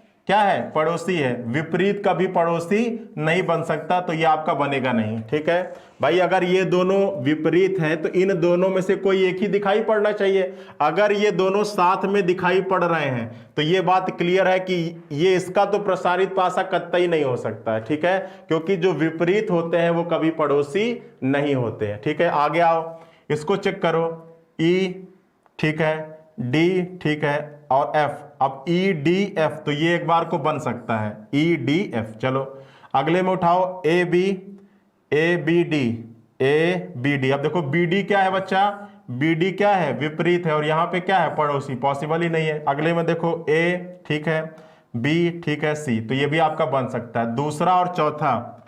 पड़ोसी है। विपरीत कभी पड़ोसी नहीं बन सकता, तो ये आपका बनेगा नहीं। ठीक है भाई, अगर ये दोनों विपरीत हैं तो इन दोनों में से कोई एक ही दिखाई पड़ना चाहिए। अगर ये दोनों साथ में दिखाई पड़ रहे हैं तो ये बात क्लियर है कि ये इसका तो प्रसारित पासा कतई नहीं हो सकता है। ठीक है, क्योंकि जो विपरीत होते हैं वो कभी पड़ोसी नहीं होते हैं। ठीक है, आगे आओ, इसको चेक करो, ई, ठीक है, डी, ठीक है, और एफ। अब ई डी एफ, तो ये एक बार को बन सकता है, ई डी एफ। चलो अगले में उठाओ A B, A B D, A B D. अब देखो बी डी क्या है बच्चा, बी डी क्या है, विपरीत है, और यहां पे क्या है, पड़ोसी, पॉसिबल ही नहीं है। अगले में देखो ए, ठीक है, बी, ठीक है, सी, तो ये भी आपका बन सकता है। दूसरा और चौथा,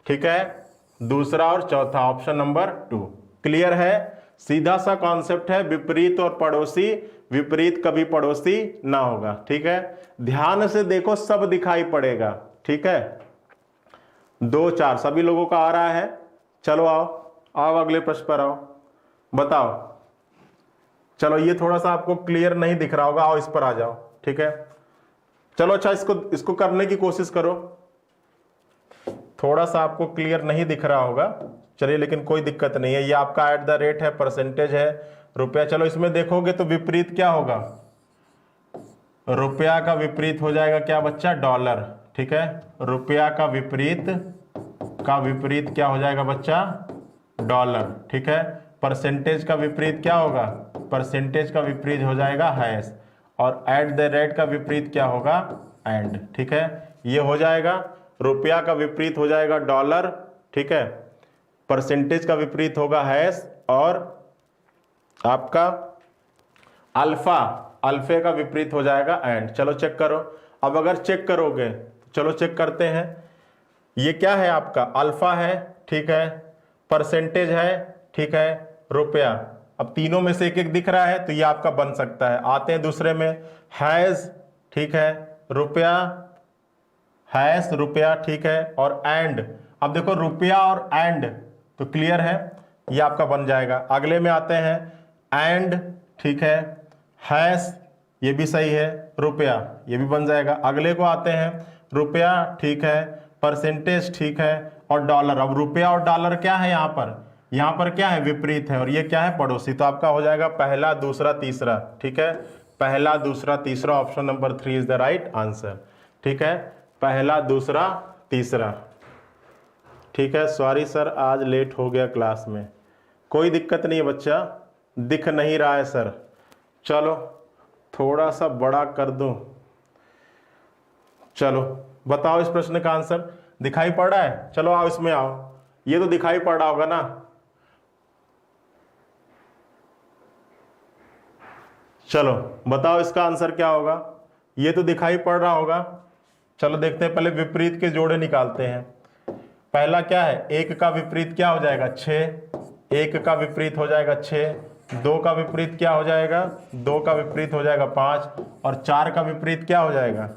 ठीक है, दूसरा और चौथा, ऑप्शन नंबर 2 क्लियर है। सीधा सा कॉन्सेप्ट है, विपरीत और पड़ोसी, विपरीत कभी पड़ोसी ना होगा। ठीक है, ध्यान से देखो, सब दिखाई पड़ेगा। ठीक है, 2 4 सभी लोगों का आ रहा है। चलो आओ आओ अगले प्रश्न पर आओ, बताओ। चलो ये थोड़ा सा आपको क्लियर नहीं दिख रहा होगा, आओ इस पर आ जाओ। ठीक है, चलो अच्छा इसको करने की कोशिश करो। थोड़ा सा आपको क्लियर नहीं दिख रहा होगा, चलिए, लेकिन कोई दिक्कत नहीं है। ये आपका @ है, परसेंटेज है, रुपया। चलो इसमें देखोगे तो विपरीत क्या होगा, रुपया का विपरीत हो जाएगा क्या बच्चा, डॉलर। ठीक है, रुपया का विपरीत क्या हो जाएगा बच्चा, डॉलर। ठीक है, परसेंटेज का विपरीत क्या होगा, परसेंटेज का विपरीत हो जाएगा हैश, और @ का विपरीत क्या होगा, एंड। ठीक है, ये हो जाएगा, रुपया का विपरीत हो जाएगा डॉलर। ठीक है, परसेंटेज का विपरीत होगा हैश, और आपका अल्फा, अल्फे का विपरीत हो जाएगा एंड। चलो चेक करो। अब अगर चेक करोगे, चलो चेक करते हैं, ये क्या है आपका, अल्फा है, ठीक है, परसेंटेज है, ठीक है, रुपया। अब तीनों में से एक एक दिख रहा है तो ये आपका बन सकता है। आते हैं दूसरे में, हैज, ठीक है, रुपया, हैश, रुपया, ठीक है, और एंड। अब देखो रुपया और एंड तो क्लियर है, ये आपका बन जाएगा। अगले में आते हैं, एंड, ठीक है, हैश, ये भी सही है, रुपया, ये भी बन जाएगा। अगले को आते हैं, रुपया, ठीक है, परसेंटेज, ठीक है, और डॉलर। अब रुपया और डॉलर क्या है यहाँ पर क्या है, विपरीत है, और ये क्या है, पड़ोसी। तो आपका हो जाएगा पहला, दूसरा, तीसरा। ठीक है, पहला, दूसरा, तीसरा, option number 3 is the right answer. ठीक है, पहला, दूसरा, तीसरा। ठीक है, सॉरी सर आज लेट हो गया क्लास में, कोई दिक्कत नहीं है बच्चा, दिख नहीं रहा है सर, चलो थोड़ा सा बड़ा कर दूं। चलो बताओ इस प्रश्न का आंसर, दिखाई पड़ रहा है, चलो आओ इसमें आओ, ये तो दिखाई पड़ रहा होगा ना, चलो बताओ इसका आंसर क्या होगा, ये तो दिखाई पड़ रहा होगा। चलो देखते हैं, पहले विपरीत के जोड़े निकालते हैं। पहला क्या है, 1 का विपरीत क्या हो जाएगा, 6, 1 का विपरीत हो जाएगा 6, 2 का विपरीत क्या हो जाएगा, 2 का विपरीत हो जाएगा 5, और 4 का विपरीत क्या हो जाएगा,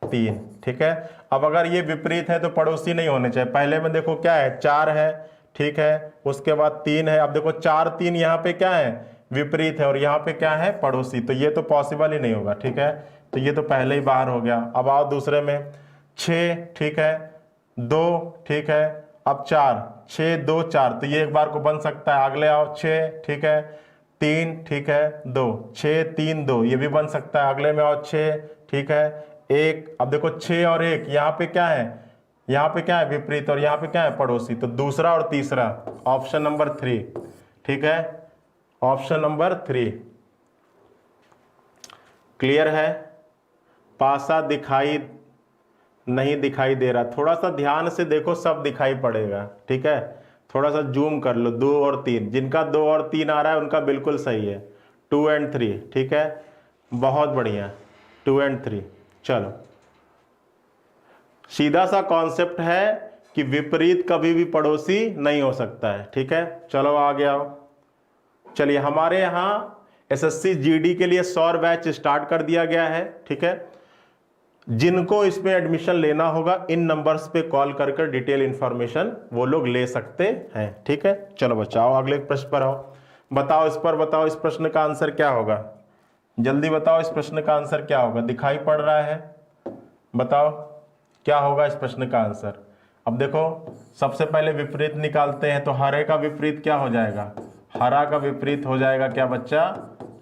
3। ठीक है, अब अगर ये विपरीत है तो पड़ोसी नहीं होने चाहिए। पहले में देखो क्या है, 4 है, ठीक है, उसके बाद 3 है। अब देखो 4 3 यहाँ पे क्या है, विपरीत है, और यहाँ पे क्या है, पड़ोसी, तो ये तो पॉसिबल ही नहीं होगा। ठीक है, तो ये तो पहले ही बाहर हो गया। अब आओ दूसरे में, 6, ठीक है, 2, ठीक है, अब 4, 6 2 4, तो ये एक बार को बन सकता है। अगले आओ 6, ठीक है, 3, ठीक है, 2, 6 3 2, ये भी बन सकता है। अगले में आओ 6, ठीक है, 1, अब देखो 6 और 1 यहाँ पे क्या है, यहाँ पे क्या है, विपरीत, और यहाँ पे क्या है, पड़ोसी, तो दूसरा और तीसरा, ऑप्शन नंबर 3, ठीक है, ऑप्शन नंबर 3। क्लियर है? पासा दिखाई नहीं दिखाई दे रहा, थोड़ा सा ध्यान से देखो, सब दिखाई पड़ेगा। ठीक है, थोड़ा सा जूम कर लो। 2 और 3, जिनका 2 और 3 आ रहा है उनका बिल्कुल सही है, 2 और 3, ठीक है, बहुत बढ़िया, 2 और 3। चलो, सीधा सा कॉन्सेप्ट है कि विपरीत कभी भी पड़ोसी नहीं हो सकता है। ठीक है, चलो आगे आओ। चलिए, हमारे यहाँ एसएससी जीडी के लिए 100 बैच स्टार्ट कर दिया गया है। ठीक है, जिनको इसमें एडमिशन लेना होगा इन नंबर्स पे कॉल कर डिटेल इंफॉर्मेशन वो लोग ले सकते हैं। ठीक है, चलो बच्चाओ, अगले प्रश्न पर आओ। बताओ इस पर, बताओ इस प्रश्न का आंसर क्या होगा, जल्दी बताओ इस प्रश्न का आंसर क्या होगा। दिखाई पड़ रहा है, बताओ क्या होगा इस प्रश्न का आंसर। अब देखो, सबसे पहले विपरीत निकालते हैं, तो हरे का विपरीत क्या हो जाएगा, हरा का विपरीत हो जाएगा क्या बच्चा,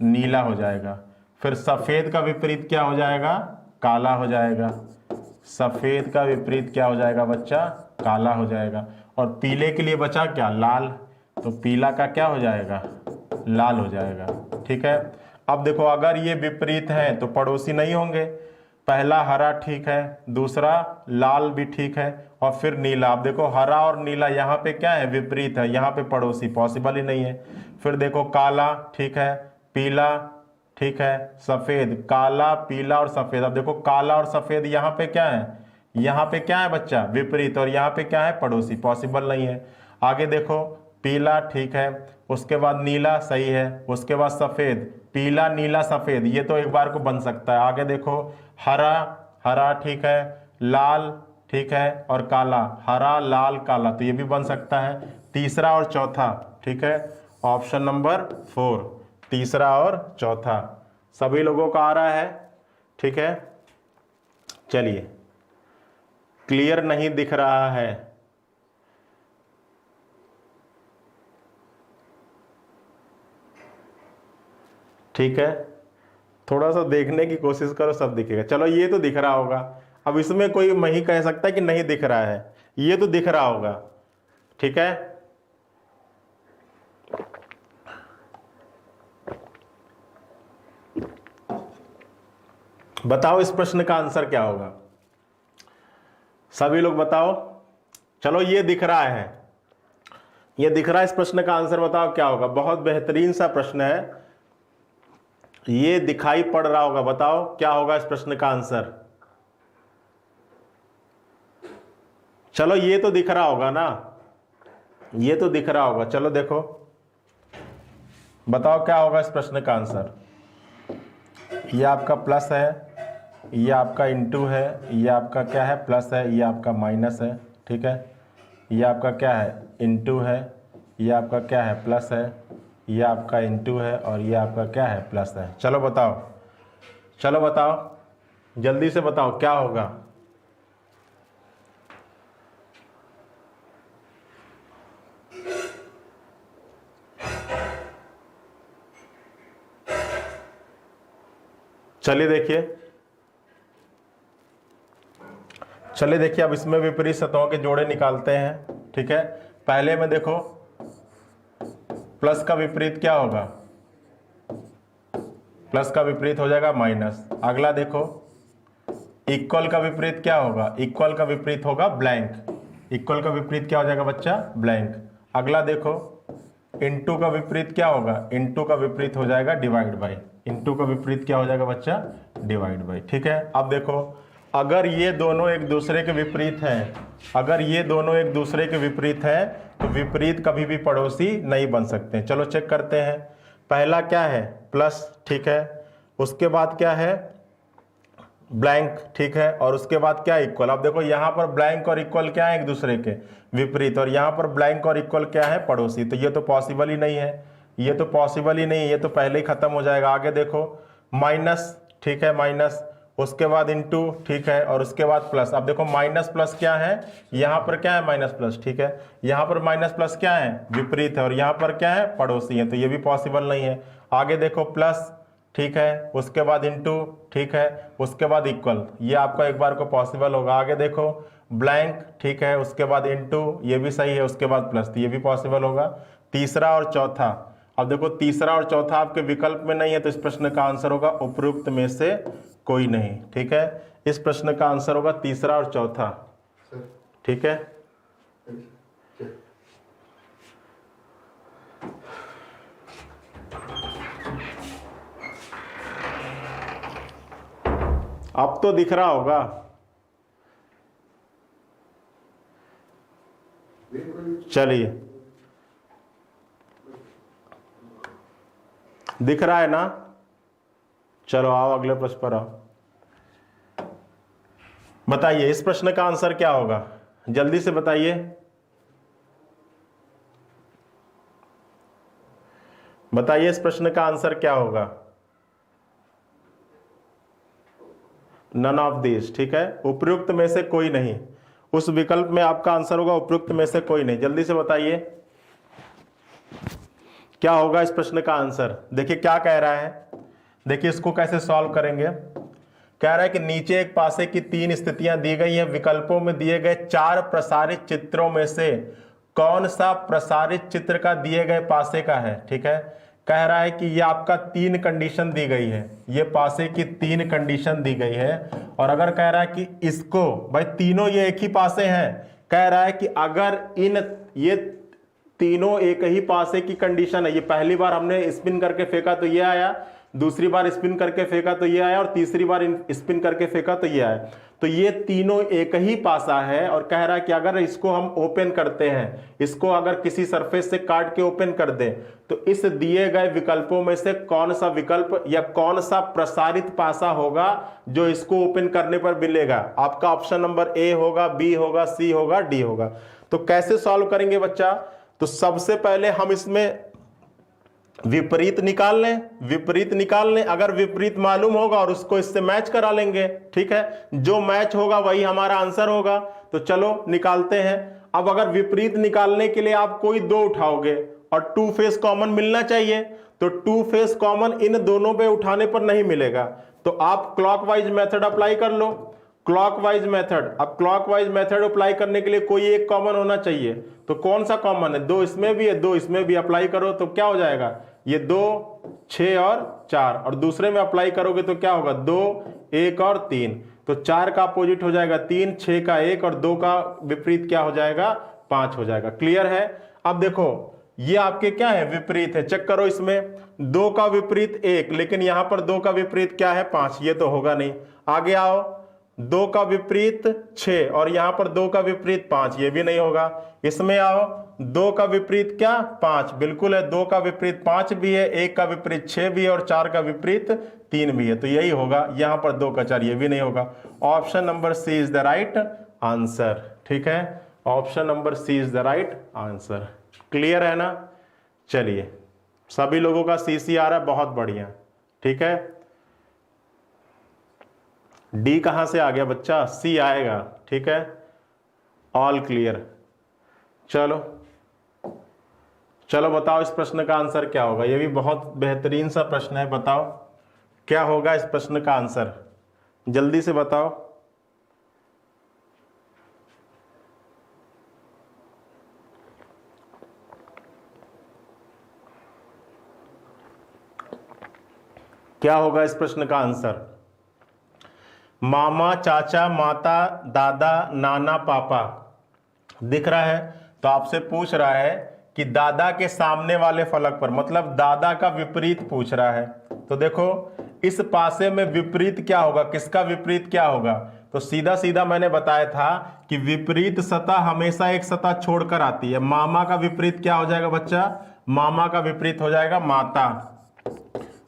नीला हो जाएगा। फिर सफेद का विपरीत क्या हो जाएगा, काला हो जाएगा। सफेद का विपरीत क्या हो जाएगा बच्चा, काला हो जाएगा। और पीले के लिए बचा क्या, लाल, तो पीला का क्या हो जाएगा, लाल हो जाएगा। ठीक है, अब देखो, अगर ये विपरीत है तो पड़ोसी नहीं होंगे। पहला हरा ठीक है, दूसरा लाल भी ठीक है, और फिर नीला। अब देखो, हरा और नीला यहाँ पे क्या है, विपरीत है, यहाँ पे पड़ोसी पॉसिबल ही नहीं है। फिर देखो, काला ठीक है, पीला ठीक है, सफेद, काला पीला और सफेद। अब देखो, काला और सफेद यहाँ पे क्या है, यहाँ पे क्या है बच्चा, विपरीत, और यहाँ पे क्या है, पड़ोसी, पॉसिबल नहीं है। आगे देखो, पीला ठीक है, उसके बाद नीला सही है, उसके बाद सफेद, पीला नीला सफेद, ये तो एक बार को बन सकता है। आगे देखो, हरा, हरा ठीक है, लाल ठीक है, और काला, हरा लाल काला, तो ये भी बन सकता है। तीसरा और चौथा, ठीक है, ऑप्शन नंबर 4, तीसरा और चौथा सभी लोगों का आ रहा है। ठीक है, चलिए, क्लियर नहीं दिख रहा है, ठीक है, थोड़ा सा देखने की कोशिश करो, सब दिखेगा। चलो, ये तो दिख रहा होगा। अब इसमें कोई नहीं कह सकता कि नहीं दिख रहा है, ये तो दिख रहा होगा। ठीक है, बताओ इस प्रश्न का आंसर क्या होगा, सभी लोग बताओ। चलो, ये दिख रहा है, ये दिख रहा है, इस प्रश्न का आंसर बताओ क्या होगा। बहुत बेहतरीन सा प्रश्न है, ये दिखाई पड़ रहा होगा, बताओ क्या होगा इस प्रश्न का आंसर। चलो, ये तो दिख रहा होगा ना, ये तो दिख रहा होगा। चलो देखो, बताओ क्या होगा इस प्रश्न का आंसर। ये आपका प्लस है, ये आपका इंटू है, ये आपका क्या है, प्लस है, ये आपका माइनस है। ठीक है, ये आपका क्या है, इंटू है, ये आपका क्या है, प्लस है, ये आपका इंटू है, और ये आपका क्या है, प्लस है। चलो बताओ, चलो बताओ, जल्दी से बताओ क्या होगा। चलिए देखिए, चलिए देखिए, अब इसमें विपरीत सतहों के जोड़े निकालते हैं। ठीक है, पहले में देखो, प्लस का विपरीत क्या होगा, प्लस का विपरीत हो जाएगा माइनस। अगला देखो, इक्वल का विपरीत क्या होगा, इक्वल का विपरीत होगा ब्लैंक। इक्वल का विपरीत क्या हो जाएगा बच्चा, ब्लैंक। अगला देखो, इनटू का विपरीत क्या होगा, इनटू का विपरीत हो जाएगा डिवाइड बाई। इनटू का विपरीत क्या हो जाएगा बच्चा, डिवाइड बाई। ठीक है, अब देखो, अगर ये दोनों एक दूसरे के विपरीत हैं, अगर ये दोनों एक दूसरे के विपरीत हैं, तो विपरीत कभी भी पड़ोसी नहीं बन सकते। चलो चेक करते हैं। पहला क्या है, प्लस, ठीक है, उसके बाद क्या है, ब्लैंक, ठीक है, और उसके बाद क्या इक्वल। अब देखो यहाँ पर ब्लैंक और इक्वल क्या है, एक दूसरे के विपरीत, और यहाँ पर ब्लैंक और इक्वल क्या है, पड़ोसी। तो ये तो पॉसिबल ही नहीं है, ये तो पॉसिबल ही नहीं है, ये तो पहले ही खत्म हो जाएगा। आगे देखो माइनस, ठीक है, माइनस, उसके बाद इनटू, ठीक है, और उसके बाद प्लस। अब देखो माइनस प्लस क्या है, यहाँ पर क्या है, माइनस प्लस, ठीक है, यहाँ पर माइनस प्लस क्या है, विपरीत है, और यहाँ पर क्या है, पड़ोसी है, तो ये भी पॉसिबल नहीं है। आगे देखो प्लस, ठीक है, उसके बाद इनटू, ठीक है, उसके बाद इक्वल, ये आपका एक बार को पॉसिबल होगा। आगे देखो ब्लैंक, ठीक है, उसके बाद इनटू, ये भी सही है, उसके बाद प्लस, तो ये भी पॉसिबल होगा। तीसरा और चौथा, अब देखो तीसरा और चौथा आपके विकल्प में नहीं है, तो इस प्रश्न का आंसर होगा उपरोक्त में से कोई नहीं, ठीक है। इस प्रश्न का आंसर होगा तीसरा और चौथा, ठीक है। अब तो दिख रहा होगा, चलिए, दिख रहा है ना। चलो आओ अगले प्रश्न पर आओ। बताइए इस प्रश्न का आंसर क्या होगा, जल्दी से बताइए, बताइए इस प्रश्न का आंसर क्या होगा। नन ऑफ दिस, ठीक है, उपयुक्त में से कोई नहीं, उस विकल्प में आपका आंसर होगा उपयुक्त में से कोई नहीं। जल्दी से बताइए क्या होगा इस प्रश्न का आंसर। देखिए क्या कह रहा है, देखिए इसको कैसे सॉल्व करेंगे। कह रहा है कि नीचे एक पासे की 3 स्थितियां दी गई हैं, विकल्पों में दिए गए 4 प्रसारित चित्रों में से कौन सा प्रसारित चित्र का दिए गए पासे का है, ठीक है। कह रहा है कि ये आपका 3 कंडीशन दी गई है, ये पासे की 3 कंडीशन दी गई है, और अगर कह रहा है कि इसको, भाई तीनों ये एक ही पासे हैं, कह रहा है कि अगर ये तीनों एक ही पासे की कंडीशन है, ये पहली बार हमने स्पिन करके फेंका तो ये आया, दूसरी बार स्पिन करके फेंका तो ये आया, और तीसरी बार स्पिन करके फेंका तो ये आया, तो ये तीनों एक ही पासा है। और कह रहा है कि अगर इसको हम ओपन करते हैं, इसको अगर किसी सरफेस से काट के ओपन कर दें, तो इस दिए गए विकल्पों में से कौन सा विकल्प या कौन सा प्रसारित पासा होगा जो इसको ओपन करने पर मिलेगा। आपका ऑप्शन नंबर ए होगा, बी होगा, सी होगा, डी होगा। तो कैसे सॉल्व करेंगे बच्चा, तो सबसे पहले हम इसमें विपरीत निकाल लें, विपरीत निकाल लें, अगर विपरीत मालूम होगा और उसको इससे मैच करा लेंगे, ठीक है, जो मैच होगा वही हमारा आंसर होगा। तो चलो निकालते हैं। अब अगर विपरीत निकालने के लिए आप कोई 2 उठाओगे और 2 फेस कॉमन मिलना चाहिए, तो 2 फेस कॉमन इन दोनों पे उठाने पर नहीं मिलेगा, तो आप क्लॉकवाइज मेथड अप्लाई कर लो, क्लॉकवाइज मेथड। अब क्लॉकवाइज मेथड अप्लाई करने के लिए कोई एक कॉमन होना चाहिए, तो कौन सा कॉमन है, 2 इसमें भी है, 2 इसमें भी, अप्लाई करो तो क्या हो जाएगा, ये 2, 6 और 4, और दूसरे में अप्लाई करोगे तो क्या होगा, 2, 1 और 3, तो 4 का अपोजिट हो जाएगा 3, 6 का 1, और 2 का विपरीत क्या हो जाएगा, 5 हो जाएगा। क्लियर है। अब देखो ये आपके क्या है, विपरीत है, चेक करो इसमें 2 का विपरीत 1, लेकिन यहां पर 2 का विपरीत क्या है, 5, ये तो होगा नहीं। आगे आओ, 2 का विपरीत 6 और यहां पर 2 का विपरीत 5, ये भी नहीं होगा। इसमें आओ, 2 का विपरीत क्या, 5, बिल्कुल है, 2 का विपरीत 5 भी है, 1 का विपरीत 6 भी है, और 4 का विपरीत 3 भी है, तो यही होगा। यहां पर 2 का 4, ये भी नहीं होगा। Option number C is the right answer, ठीक है, option number C is the right answer. Clear है ना। चलिए सभी लोगों का सी आ रहा है, बहुत बढ़िया, ठीक है। डी कहां से आ गया बच्चा, सी आएगा, ठीक है, ऑल क्लियर। चलो चलो बताओ इस प्रश्न का आंसर क्या होगा। यह भी बहुत बेहतरीन सा प्रश्न है, बताओ क्या होगा इस प्रश्न का आंसर, जल्दी से बताओ। क्या होगा इस प्रश्न का आंसर। मामा, चाचा, माता, दादा, नाना, पापा दिख रहा है, तो आपसे पूछ रहा है कि दादा के सामने वाले फलक पर, मतलब दादा का विपरीत पूछ रहा है। तो देखो इस पासे में विपरीत क्या होगा, किसका विपरीत क्या होगा, तो सीधा सीधा मैंने बताया था कि विपरीत सतह हमेशा एक सतह छोड़कर आती है। मामा का विपरीत क्या हो जाएगा बच्चा, मामा का विपरीत हो जाएगा माता,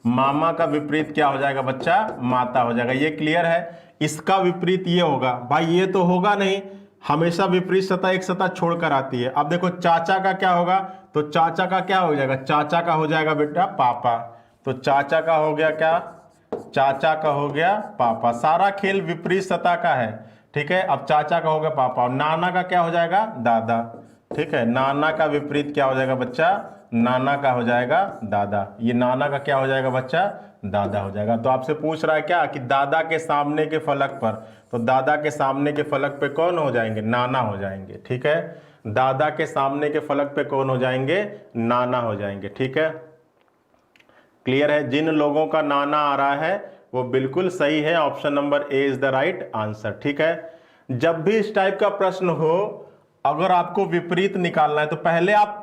मामा का विपरीत क्या हो जाएगा बच्चा, माता हो जाएगा। ये क्लियर है। इसका विपरीत ये होगा। भाई ये तो होगा नहीं, हमेशा विपरीत सतह एक सतह छोड़कर आती है। अब देखो चाचा का क्या होगा, तो चाचा का क्या हो जाएगा, चाचा का हो जाएगा बेटा पापा। तो चाचा का हो गया क्या, चाचा का हो गया पापा। सारा खेल विपरीत सतह का है, ठीक है। अब चाचा का हो गया पापा, और नाना का क्या हो जाएगा, दादा, ठीक है। नाना का विपरीत क्या हो जाएगा बच्चा, नाना का हो जाएगा दादा। ये नाना का क्या हो जाएगा बच्चा, दादा हो जाएगा। तो आपसे पूछ रहा है क्या कि दादा के सामने के फलक पर, तो दादा के सामने के फलक पे कौन हो जाएंगे, नाना हो जाएंगे, ठीक है। दादा के सामने के फलक पे कौन हो जाएंगे, नाना हो जाएंगे, ठीक है। क्लियर है। जिन लोगों का नाना आ रहा है वो बिल्कुल सही है, option number A is the right answer, ठीक है। जब भी इस टाइप का प्रश्न हो, अगर आपको विपरीत निकालना है तो पहले आप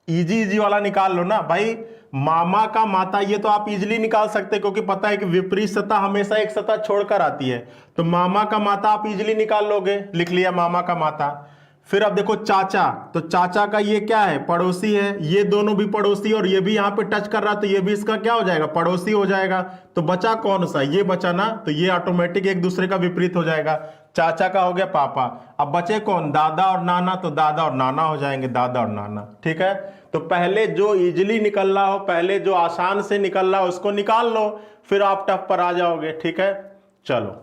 इजी वाला निकाल लो ना भाई। मामा का माता, ये तो आप इजीली निकाल सकते, क्योंकि पता है कि विपरीत सतह हमेशा एक सतह छोड़कर आती है। तो मामा का माता आप इजीली निकाल लोगे, लिख लिया मामा का माता। फिर अब देखो चाचा, तो चाचा का ये क्या है, पड़ोसी है। ये दोनों भी पड़ोसी, और ये भी यहां पे टच कर रहा, तो ये भी इसका क्या हो जाएगा, पड़ोसी हो जाएगा। तो बचा कौन सा, ये बचा ना, तो ये ऑटोमेटिक एक दूसरे का विपरीत हो जाएगा। चाचा का हो गया पापा, अब बचे कौन, दादा और नाना, तो दादा और नाना हो जाएंगे, दादा और नाना, ठीक है। तो पहले जो इजीली निकल रहा हो, पहले जो आसान से निकल रहा हो उसको निकाल लो, फिर आप टफ पर आ जाओगे, ठीक है। चलो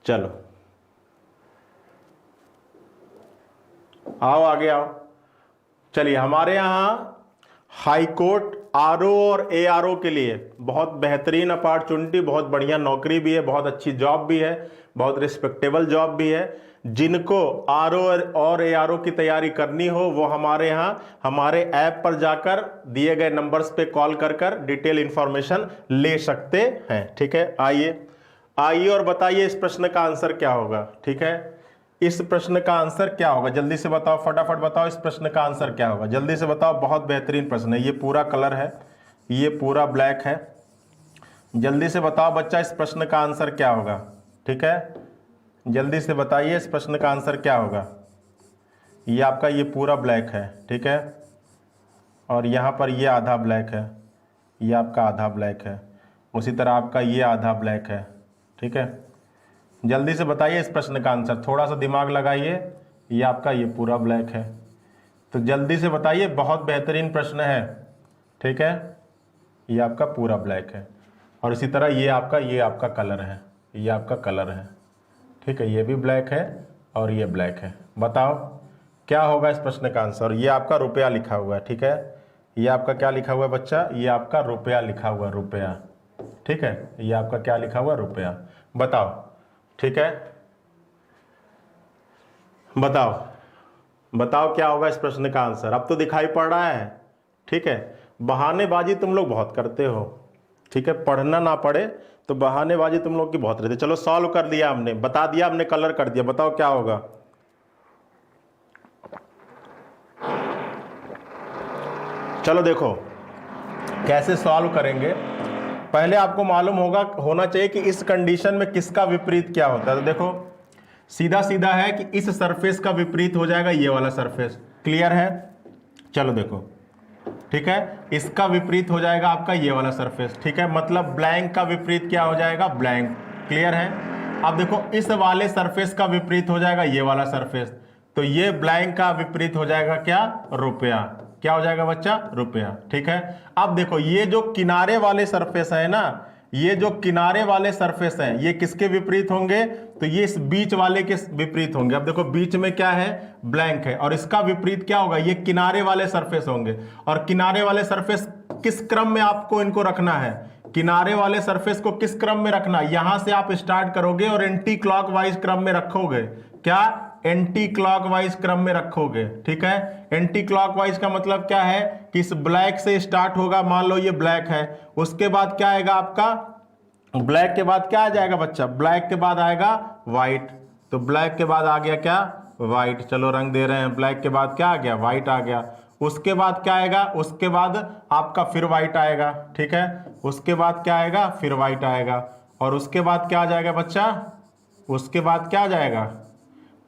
चलो आओ आगे आओ। चलिए, हमारे यहां हाई कोर्ट आरओ और एआरओ के लिए बहुत बेहतरीन अपॉर्चुनिटी, बहुत बढ़िया नौकरी भी है, बहुत अच्छी जॉब भी है, बहुत रिस्पेक्टेबल जॉब भी है। जिनको आरओ और एआरओ की तैयारी करनी हो वो हमारे यहाँ हमारे ऐप पर जाकर दिए गए नंबर्स पे कॉल कर डिटेल इंफॉर्मेशन ले सकते हैं, ठीक है। आइए और बताइए इस प्रश्न का आंसर क्या होगा, ठीक है। इस प्रश्न का आंसर क्या होगा, जल्दी से बताओ, फटाफट बताओ इस प्रश्न का आंसर क्या होगा, जल्दी से बताओ। बहुत बेहतरीन प्रश्न है, ये पूरा कलर है, ये पूरा ब्लैक है। जल्दी से बताओ बच्चा इस प्रश्न का आंसर क्या होगा, ठीक है। जल्दी से बताइए इस प्रश्न का आंसर क्या होगा। ये आपका ये पूरा ब्लैक है, ठीक है, और यहाँ पर ये आधा ब्लैक है, ये आपका आधा ब्लैक है, उसी तरह आपका ये आधा ब्लैक है, ठीक है। जल्दी से बताइए इस प्रश्न का आंसर, थोड़ा सा दिमाग लगाइए। ये आपका ये पूरा ब्लैक है, तो जल्दी से बताइए, बहुत बेहतरीन प्रश्न है, ठीक है। ये आपका पूरा ब्लैक है, और इसी तरह ये आपका कलर है, ये आपका कलर है, ठीक है। ये भी ब्लैक है और ये ब्लैक है। बताओ क्या होगा इस प्रश्न का आंसर। ये आपका रुपया लिखा हुआ है, ठीक है। ये आपका क्या लिखा हुआ है बच्चा, ये आपका रुपया लिखा हुआ है, रुपया, ठीक है। ये आपका क्या लिखा हुआ है, रुपया। बताओ, ठीक है, बताओ क्या होगा इस प्रश्न का आंसर। अब तो दिखाई पड़ रहा है, ठीक है। बहानेबाजी तुम लोग बहुत करते हो, ठीक है। पढ़ना ना पड़े तो बहानेबाजी तुम लोग की बहुत रहती है। चलो सॉल्व कर दिया हमने, बता दिया हमने, कलर कर दिया। बताओ क्या होगा। चलो देखो कैसे सॉल्व करेंगे। पहले आपको मालूम होना चाहिए कि इस कंडीशन में किसका विपरीत क्या होता है। तो देखो सीधा सीधा है कि इस सरफेस का विपरीत हो जाएगा ये वाला सरफेस। क्लियर है। चलो देखो, ठीक है, इसका विपरीत हो जाएगा आपका ये वाला सरफेस, ठीक है। मतलब ब्लैंक का विपरीत क्या हो जाएगा, ब्लैंक। क्लियर है। अब देखो इस वाले सरफेस का विपरीत हो जाएगा ये वाला सरफेस, तो ये ब्लैंक का विपरीत हो जाएगा क्या, रुपया। क्या हो जाएगा बच्चा, रुपया, ठीक है। अब देखो ये जो किनारे वाले सरफेस है ना, ये जो किनारे वाले सरफेस हैं ये किसके विपरीत होंगे, तो ये इस बीच वाले के विपरीत होंगे। अब देखो बीच में क्या है, ब्लैंक है, और इसका विपरीत क्या होगा, ये किनारे वाले सरफेस होंगे। और किनारे वाले सरफेस किस क्रम में आपको इनको रखना है, किनारे वाले सरफेस को किस क्रम में रखना, यहां से आप स्टार्ट करोगे और एंटी क्लॉकवाइज क्रम में रखोगे। क्या, एंटी क्लॉकवाइज क्रम में रखोगे, ठीक है। एंटी क्लॉकवाइज का मतलब क्या है कि इस ब्लैक से स्टार्ट होगा, मान लो ये ब्लैक है, उसके बाद क्या आएगा आपका, ब्लैक के बाद क्या आ जाएगा बच्चा, ब्लैक के बाद आएगा व्हाइट। तो ब्लैक के बाद आ गया क्या, व्हाइट। चलो रंग दे रहे हैं, ब्लैक के बाद क्या आ गया, व्हाइट आ गया। उसके बाद क्या आएगा, उसके बाद आपका फिर व्हाइट आएगा, ठीक है। उसके बाद क्या आएगा, फिर व्हाइट आएगा, और उसके बाद क्या आ जाएगा बच्चा, उसके बाद क्या आ जाएगा,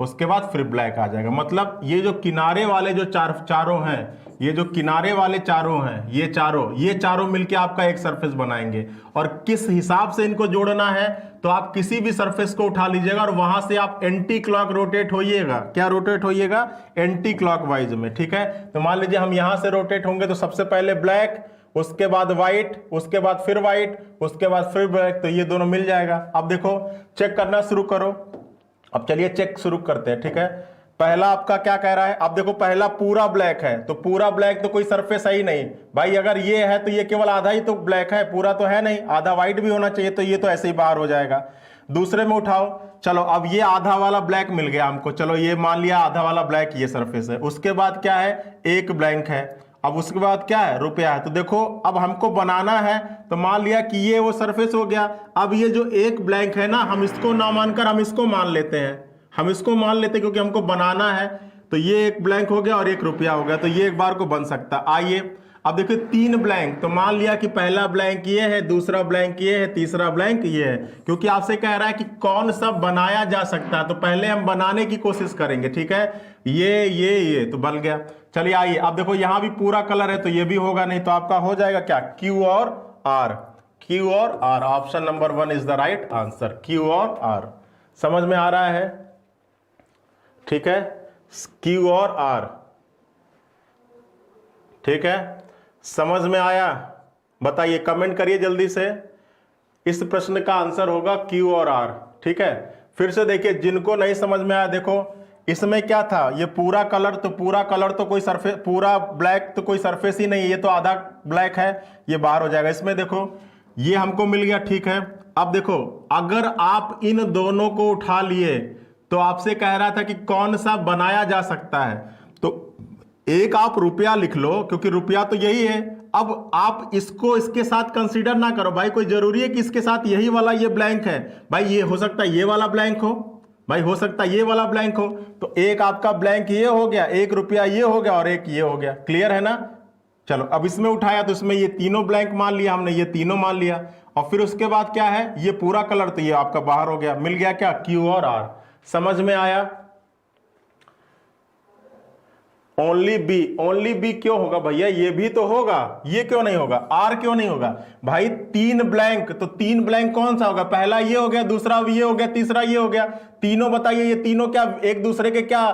उसके बाद फिर ब्लैक आ जाएगा। मतलब ये जो किनारे वाले जो चारों हैं ये जो किनारे वाले चारों हैं, ये चारों मिलके आपका एक सरफेस बनाएंगे। और किस हिसाब से इनको जोड़ना है, तो आप किसी भी सरफेस को उठा लीजिएगा और वहां से आप एंटी क्लॉक रोटेट होइएगा। क्या रोटेट होइएगा? एंटी क्लॉकवाइज में, ठीक है। तो मान लीजिए हम यहां से रोटेट होंगे तो सबसे पहले ब्लैक, उसके बाद व्हाइट, उसके बाद फिर व्हाइट, उसके बाद फिर ब्लैक, तो ये दोनों मिल जाएगा। अब देखो चेक करना शुरू करो। अब चलिए चेक शुरू करते हैं, ठीक है। पहला आपका क्या कह रहा है? अब देखो पहला पूरा ब्लैक है, तो पूरा ब्लैक तो कोई सरफेस है ही नहीं भाई। अगर ये है तो ये केवल आधा ही तो ब्लैक है, पूरा तो है नहीं, आधा व्हाइट भी होना चाहिए, तो ये तो ऐसे ही बाहर हो जाएगा। दूसरे में उठाओ, चलो अब ये आधा वाला ब्लैक मिल गया हमको, चलो ये मान लिया आधा वाला ब्लैक ये सरफेस है। उसके बाद क्या है? एक ब्लैंक है। अब उसके बाद क्या है? रुपया है। तो देखो अब हमको बनाना है, तो मान लिया कि ये वो सरफेस हो गया। अब ये जो एक ब्लैंक है ना, हम इसको ना मानकर हम इसको मान लेते हैं, हम इसको मान लेते हैं क्योंकि हमको बनाना है। तो ये एक ब्लैंक हो गया और एक रुपया हो गया, तो ये एक बार को बन सकता है। आइए अब देखिए तीन ब्लैंक, तो मान लिया कि पहला ब्लैंक ये है, दूसरा ब्लैंक ये है, तीसरा ब्लैंक ये है। क्योंकि आपसे कह रहा है कि कौन सा बनाया जा सकता है, तो पहले हम बनाने की कोशिश करेंगे, ठीक है। ये तो बन गया। चलिए आइए अब देखो यहां भी पूरा कलर है, तो ये भी होगा नहीं, तो आपका हो जाएगा क्या? क्यू और आर। क्यू और R, option number 1 is the right answer, Q और आर। समझ में आ रहा है? ठीक है, क्यू और आर, ठीक है, समझ में आया? बताइए, कमेंट करिए जल्दी से। इस प्रश्न का आंसर होगा क्यू और आर, ठीक है। फिर से देखिए, जिनको नहीं समझ में आया, देखो इसमें क्या था, ये पूरा कलर तो कोई सरफेस, पूरा ब्लैक तो कोई सरफेस ही नहीं है, ये तो आधा ब्लैक है, ये बाहर हो जाएगा। इसमें देखो ये हमको मिल गया, ठीक है। अब देखो अगर आप इन दोनों को उठा लिए, तो आपसे कह रहा था कि कौन सा बनाया जा सकता है, तो एक आप रुपया लिख लो, क्योंकि रुपया तो यही है। अब आप इसको इसके साथ कंसीडर ना करो भाई, कोई जरूरी है कि इसके साथ यही वाला ये ब्लैंक है भाई, ये हो सकता है ये वाला ब्लैंक हो भाई, हो सकता है ये वाला ब्लैंक हो। तो एक आपका ब्लैंक ये हो गया, एक रुपया ये हो गया और एक ये हो गया। क्लियर है ना? चलो अब इसमें उठाया तो इसमें ये तीनों ब्लैंक मान लिया हमने, ये तीनों मान लिया। और फिर उसके बाद क्या है, ये पूरा कलर तो ये आपका बाहर हो गया, मिल गया क्या? क्यू और आर। समझ में आया? ओनली बी क्यों होगा भैया? ये भी तो होगा, ये क्यों नहीं होगा? आर क्यों नहीं होगा भाई? तीन ब्लैंक, तो तीन ब्लैंक कौन सा होगा? पहला ये हो गया, दूसरा ये हो गया, तीसरा ये हो गया। तीनों बताइए, ये तीनों क्या एक दूसरे के क्या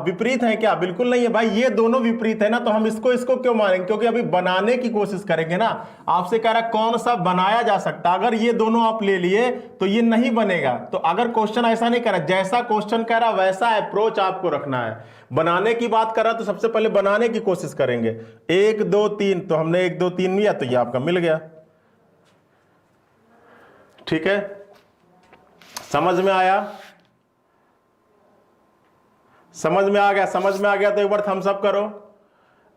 विपरीत हैं क्या? बिल्कुल नहीं है भाई, ये दोनों विपरीत है ना, तो हम इसको क्यों मानेंगे? क्योंकि अभी बनाने की कोशिश करेंगे ना। आपसे कह रहा है कौन सा बनाया जा सकता, अगर ये दोनों आप ले लिए तो ये नहीं बनेगा। तो अगर क्वेश्चन ऐसा नहीं कह रहा, जैसा क्वेश्चन कह रहा वैसा अप्रोच आपको रखना है। बनाने की बात कर रहा तो सबसे पहले बनाने की कोशिश करेंगे। 1 2 3, तो हमने 1 2 3 लिया, तो ये आपका मिल गया, ठीक है। समझ में आया? समझ में आ गया? समझ में आ गया तो एक बार थम्स अप करो,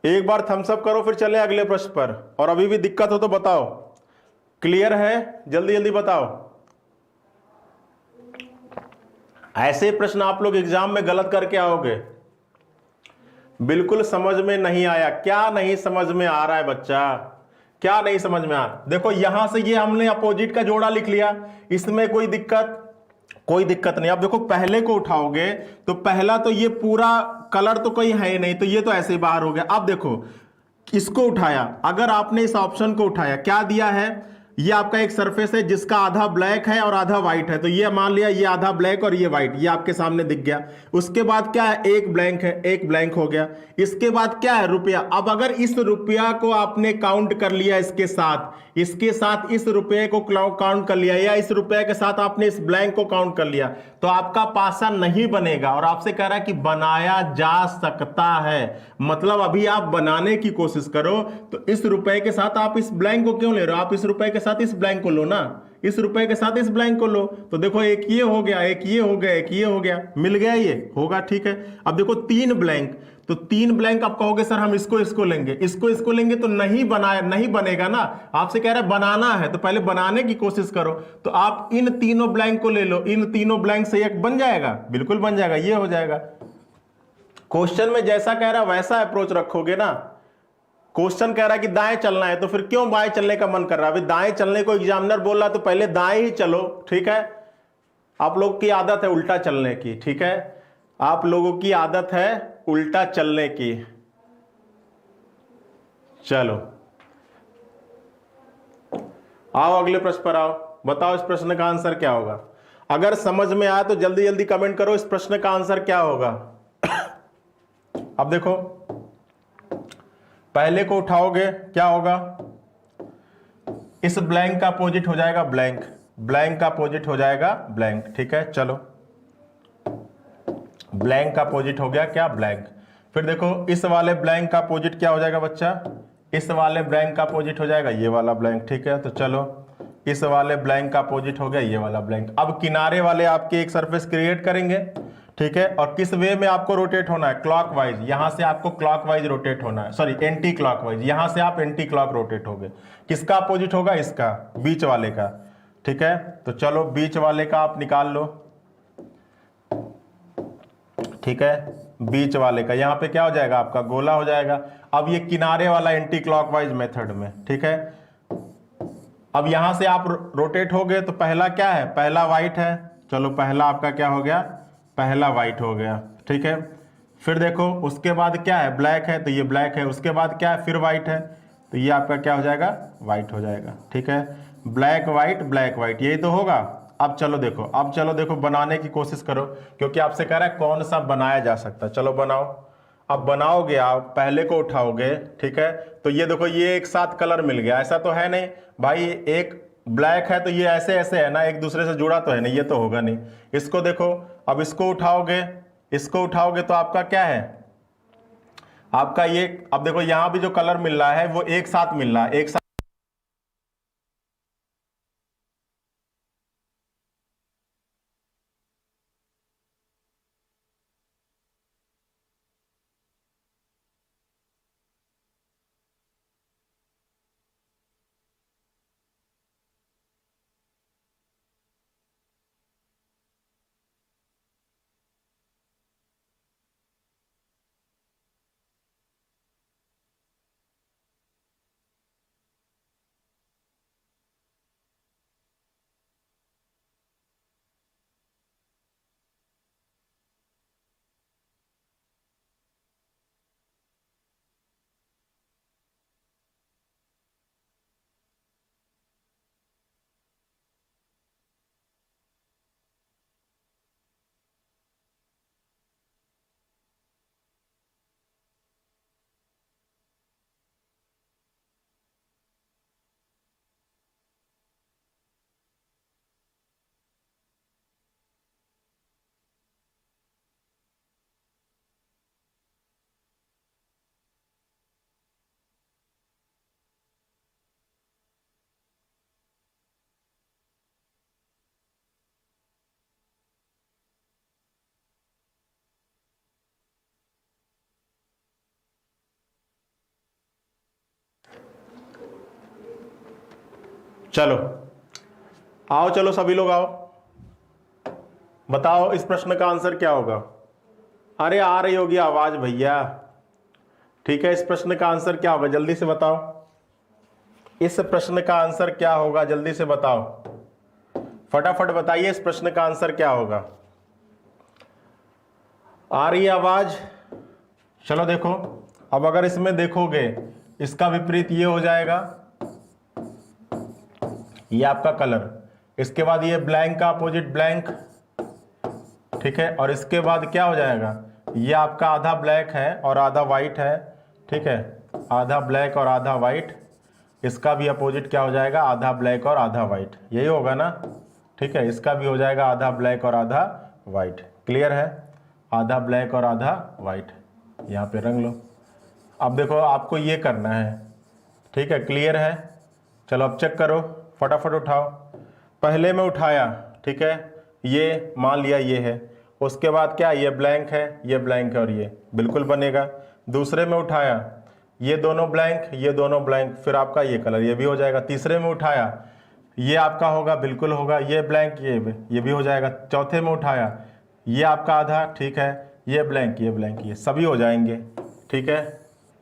एक बार थम्स अप करो, फिर चले अगले प्रश्न पर। और अभी भी दिक्कत हो तो बताओ। क्लियर है? जल्दी जल्दी बताओ। ऐसे प्रश्न आप लोग एग्जाम में गलत करके आओगे। बिल्कुल समझ में नहीं आया? क्या नहीं समझ में आ रहा है बच्चा? क्या नहीं समझ में आ? देखो यहां से ये हमने अपोजिट का जोड़ा लिख लिया, इसमें कोई दिक्कत नहीं। अब देखो पहले को उठाओगे तो पहला तो ये पूरा कलर तो कोई है ही नहीं, तो ये तो ऐसे ही बाहर हो गया। अब देखो इसको उठाया, अगर आपने इस ऑप्शन को उठाया, क्या दिया है? ये आपका एक सरफेस है जिसका आधा ब्लैक है और आधा व्हाइट है, तो ये मान लिया ये आधा ब्लैक और ये व्हाइट, ये आपके सामने दिख गया। उसके बाद क्या है? एक ब्लैंक है, एक ब्लैंक हो गया। इसके बाद क्या है? रुपया। अब अगर इस रुपया को आपने काउंट कर लिया इसके साथ इस रुपये को काउंट कर लिया, या इस रुपये के साथ आपने इस ब्लैंक को काउंट कर लिया, तो आपका पासा नहीं बनेगा। और आपसे कह रहा है कि बनाया जा सकता है, मतलब अभी आप बनाने की कोशिश करो। तो इस रुपये के साथ आप इस ब्लैंक को क्यों ले रहे हो? आप इस रुपये के साथ इस ब्लैंक को लो ना, इस रुपये के साथ इस ब्लैंक को लो। तो देखो एक ये हो गया, एक ये हो गया, एक ये हो गया, मिल गया, ये होगा, ठीक है। अब देखो तीन ब्लैंक, तो तीन ब्लैंक आप कहोगे सर हम इसको लेंगे, इसको लेंगे तो नहीं बनेगा ना। आपसे कह रहा है बनाना है, तो पहले बनाने की कोशिश करो। तो आप इन तीनों ब्लैंक को ले लो, इन तीनों ब्लैंक से एक बन जाएगा, बिल्कुल बन जाएगा, ये हो जाएगा। क्वेश्चन में जैसा कह रहा है वैसा अप्रोच रखोगे ना। क्वेश्चन कह रहा है कि दाएं चलना है, तो फिर क्यों बाएं चलने का मन कर रहा है? अभी दाएं चलने को एग्जामिनर बोल रहा है, तो पहले दाएं ही चलो, ठीक है। आप लोग की आदत है उल्टा चलने की, ठीक है, आप लोगों की आदत है उल्टा चलने की। चलो आओ अगले प्रश्न पर आओ, बताओ इस प्रश्न का आंसर क्या होगा। अगर समझ में आया तो जल्दी जल्दी कमेंट करो इस प्रश्न का आंसर क्या होगा। अब देखो पहले को उठाओगे क्या होगा, इस ब्लैंक का अपोजिट हो जाएगा ब्लैंक, ब्लैंक का अपोजिट हो जाएगा ब्लैंक। ठीक है चलो, ब्लैंक का अपोजिट हो गया क्या, ब्लैंक। फिर देखो इस वाले ब्लैंक का अपोजिट क्या हो जाएगा बच्चा, इस वाले ब्लैंक का अपोजिट हो जाएगा ये वाला ब्लैंक। ठीक है तो चलो इस वाले ब्लैंक का अपोजिट हो गया ये वाला ब्लैंक। अब किनारे वाले आपके एक सरफेस क्रिएट करेंगे। ठीक है, और किस वे में आपको रोटेट होना है, क्लॉकवाइज। यहां से आपको क्लॉकवाइज रोटेट होना है, सॉरी एंटी क्लॉकवाइज, यहां से आप एंटी क्लॉक रोटेट होगे। किसका अपोजिट होगा, इसका, बीच वाले का। ठीक है तो चलो बीच वाले का आप निकाल लो। ठीक है, बीच वाले का यहां पे क्या हो जाएगा, आपका गोला हो जाएगा। अब ये किनारे वाला एंटी क्लॉकवाइज मेथड में। ठीक है, अब यहां से आप रोटेट हो गए तो पहला क्या है, पहला वाइट है। चलो पहला आपका क्या हो गया, पहला वाइट हो गया। ठीक है, फिर देखो उसके बाद क्या है, ब्लैक है तो ये ब्लैक है। उसके बाद क्या है, फिर वाइट है तो ये आपका क्या हो जाएगा, वाइट हो जाएगा। ठीक है, ब्लैक वाइट ब्लैक वाइट, यही तो होगा। अब चलो देखो, अब चलो देखो बनाने की कोशिश करो, क्योंकि आपसे कह रहा है कौन सा बनाया जा सकता है। चलो बनाओ। अब बनाओगे आप, पहले को उठाओगे। ठीक है, तो ये देखो ये एक साथ कलर मिल गया, ऐसा तो है नहीं भाई, एक ब्लैक है तो ये ऐसे ऐसे है ना, एक दूसरे से जुड़ा तो है नहीं, ये तो होगा नहीं। इसको देखो, अब इसको उठाओगे, इसको उठाओगे तो आपका क्या है, आपका ये, अब देखो यहां भी जो कलर मिल रहा है वो एक साथ मिल रहा है, एक साथ। चलो आओ, चलो सभी लोग आओ, बताओ इस प्रश्न का आंसर क्या होगा। अरे आ रही होगी आवाज भैया। ठीक है, इस प्रश्न का आंसर क्या होगा, जल्दी से बताओ। इस प्रश्न का आंसर क्या होगा, जल्दी से बताओ, फटाफट बताइए इस प्रश्न का आंसर क्या होगा। आ रही है आवाज। चलो देखो, अब अगर इसमें देखोगे, इसका विपरीत ये हो जाएगा, ये आपका कलर। इसके बाद ये ब्लैंक का अपोजिट ब्लैंक। ठीक है, और इसके बाद क्या हो जाएगा, ये आपका आधा ब्लैक है और आधा वाइट है। ठीक है, आधा ब्लैक और आधा वाइट। इसका भी अपोजिट क्या हो जाएगा, आधा ब्लैक और आधा वाइट, यही होगा ना। ठीक है, इसका भी हो जाएगा आधा ब्लैक और आधा वाइट। क्लियर है, आधा ब्लैक और आधा वाइट, यहाँ पे रंग लो। अब देखो आपको ये करना है। ठीक है, क्लियर है। चलो अब चेक करो, फटाफट उठाओ। पहले में उठाया, ठीक है, ये मान लिया ये है। उसके बाद क्या, ये ब्लैंक है, ये ब्लैंक है और ये बिल्कुल बनेगा। दूसरे में उठाया, ये दोनों ब्लैंक, ये दोनों ब्लैंक, फिर आपका ये कलर, ये भी हो जाएगा। तीसरे में उठाया, ये आपका होगा, बिल्कुल होगा, ये ब्लैंक, ये भी हो जाएगा। चौथे में उठाया, ये आपका आधा, ठीक है, ये ब्लैंक, ये ब्लैंक, ये सभी हो जाएंगे। ठीक है,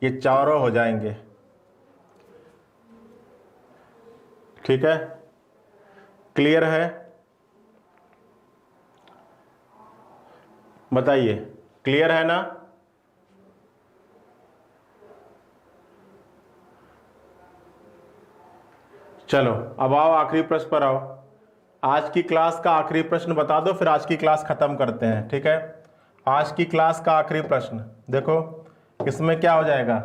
ये चारों हो जाएंगे। ठीक है, क्लियर है, बताइए, क्लियर है ना। चलो अब आओ आखिरी प्रश्न पर आओ। आज की क्लास का आखिरी प्रश्न बता दो, फिर आज की क्लास खत्म करते हैं, ठीक है। आज की क्लास का आखिरी प्रश्न देखो, इसमें क्या हो जाएगा,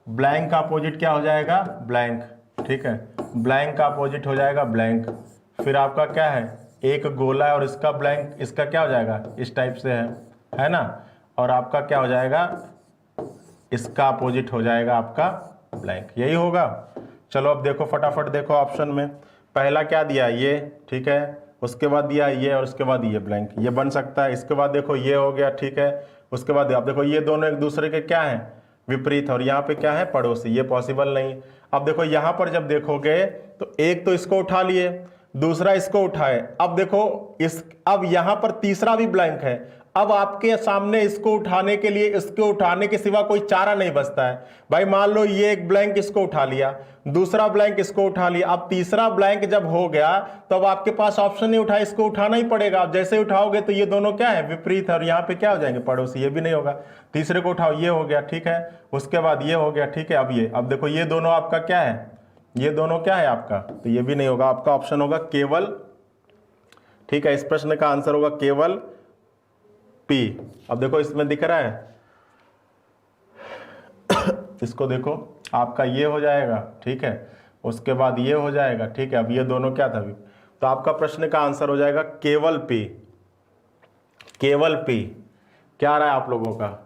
ब्लैंक का अपोजिट क्या हो जाएगा, ब्लैंक, ठीक है। ब्लैंक का अपोजिट हो जाएगा ब्लैंक। फिर आपका क्या है, एक गोला है और इसका ब्लैंक, इसका क्या हो जाएगा, इस टाइप से है ना। और आपका क्या हो जाएगा, इसका अपोजिट हो जाएगा आपका ब्लैंक, यही होगा। चलो अब देखो फटाफट देखो ऑप्शन में, पहला क्या दिया ये, ठीक है, उसके बाद दिया ये और उसके बाद ये ब्लैंक, ये बन सकता है। इसके बाद देखो ये हो गया, ठीक है। उसके बाद आप देखो ये दोनों एक दूसरे के क्या है, विपरीत, और यहाँ पे क्या है, पड़ोसी, ये पॉसिबल नहीं। अब देखो यहाँ पर जब देखोगे तो एक तो इसको उठा लिए, दूसरा इसको उठाए, अब देखो अब यहाँ पर तीसरा भी ब्लैंक है। अब आपके सामने इसको उठाने के लिए, इसको उठाने के सिवा कोई चारा नहीं बचता है भाई। मान लो ये एक ब्लैंक इसको उठा लिया, दूसरा ब्लैंक इसको उठा लिया, अब तीसरा ब्लैंक जब हो गया तो अब आपके पास ऑप्शन नहीं उठा, इसको उठाना ही पड़ेगा। आप जैसे उठाओगे तो ये दोनों क्या है, विपरीत है, और यहाँ पे क्या हो जाएंगे, पड़ोसी, ये भी नहीं होगा। तीसरे को उठाओ, ये हो गया, ठीक है। उसके बाद ये हो गया, ठीक है। अब देखो ये दोनों आपका क्या है, ये दोनों क्या है आपका, तो ये भी नहीं होगा। आपका ऑप्शन होगा केवल, ठीक है। इस प्रश्न का आंसर होगा केवल पी। अब देखो इसमें दिख रहा है, इसको देखो, आपका ये हो जाएगा, ठीक है। उसके बाद ये हो जाएगा, ठीक है। अब ये दोनों क्या था, तो आपका प्रश्न का आंसर हो जाएगा केवल पी। केवल पी क्या आ रहा है आप लोगों का,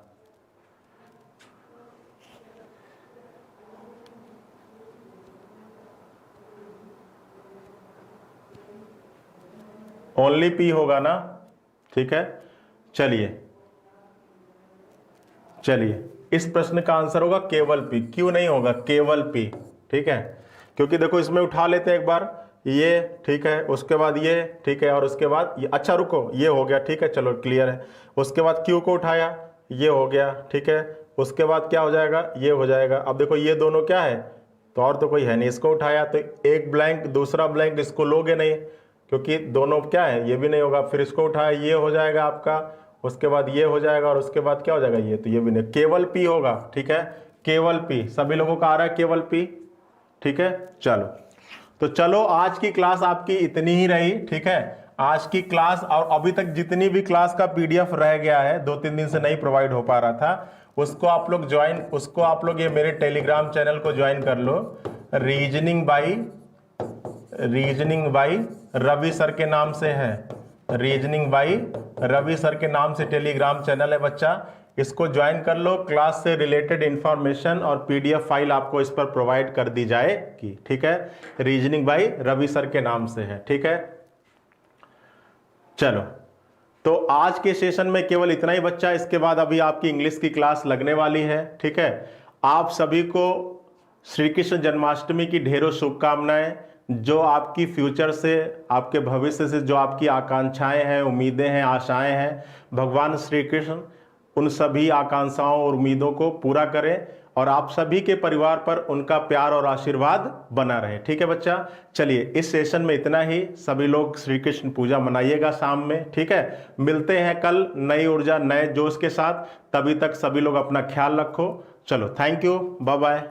ओनली पी होगा ना, ठीक है। चलिए इस प्रश्न का आंसर होगा केवल पी। क्यों नहीं होगा, केवल पी, ठीक है। क्योंकि देखो इसमें उठा लेते हैं एक बार ये, ठीक है, उसके बाद ये, ठीक है, और उसके बाद ये, अच्छा रुको, ये हो गया, ठीक है, चलो क्लियर है। उसके बाद क्यू को उठाया, ये हो गया, ठीक है। उसके बाद क्या हो जाएगा, ये हो जाएगा। अब देखो ये दोनों क्या है, तो और तो कोई है नहीं, इसको उठाया तो एक ब्लैंक, दूसरा ब्लैंक, इसको लोगे नहीं क्योंकि दोनों क्या है, ये भी नहीं होगा। फिर इसको उठाया, ये हो जाएगा आपका, उसके बाद ये हो जाएगा, और उसके बाद क्या हो जाएगा, ये, तो ये भी नहीं, केवल पी होगा, ठीक है। केवल पी सभी लोगों का आ रहा है, केवल पी, ठीक है। चलो तो चलो आज की क्लास आपकी इतनी ही रही, ठीक है। आज की क्लास, और अभी तक जितनी भी क्लास का पीडीएफ रह गया है, 2-3 दिन से नहीं प्रोवाइड हो पा रहा था, उसको आप लोग ये मेरे टेलीग्राम चैनल को ज्वाइन कर लो। रीजनिंग बाई रवि सर के नाम से है, रीजनिंग बाई रवि सर के नाम से टेलीग्राम चैनल है बच्चा, इसको ज्वाइन कर लो। क्लास से रिलेटेड इंफॉर्मेशन और पीडीएफ फाइल आपको इस पर प्रोवाइड कर दी जाएगी, ठीक है। रीजनिंग बाई रवि सर के नाम से है, ठीक है। चलो तो आज के सेशन में केवल इतना ही बच्चा, इसके बाद अभी आपकी इंग्लिश की क्लास लगने वाली है, ठीक है। आप सभी को श्री कृष्ण जन्माष्टमी की ढेरों शुभकामनाएं। जो आपकी फ्यूचर से, आपके भविष्य से जो आपकी आकांक्षाएं हैं, उम्मीदें हैं, आशाएं हैं, भगवान श्री कृष्ण उन सभी आकांक्षाओं और उम्मीदों को पूरा करें, और आप सभी के परिवार पर उनका प्यार और आशीर्वाद बना रहे, ठीक है बच्चा। चलिए इस सेशन में इतना ही। सभी लोग श्री कृष्ण पूजा मनाइएगा शाम में, ठीक है। मिलते हैं कल नई ऊर्जा, नए जोश के साथ। तभी तक सभी लोग अपना ख्याल रखो। चलो, थैंक यू, बाय बाय।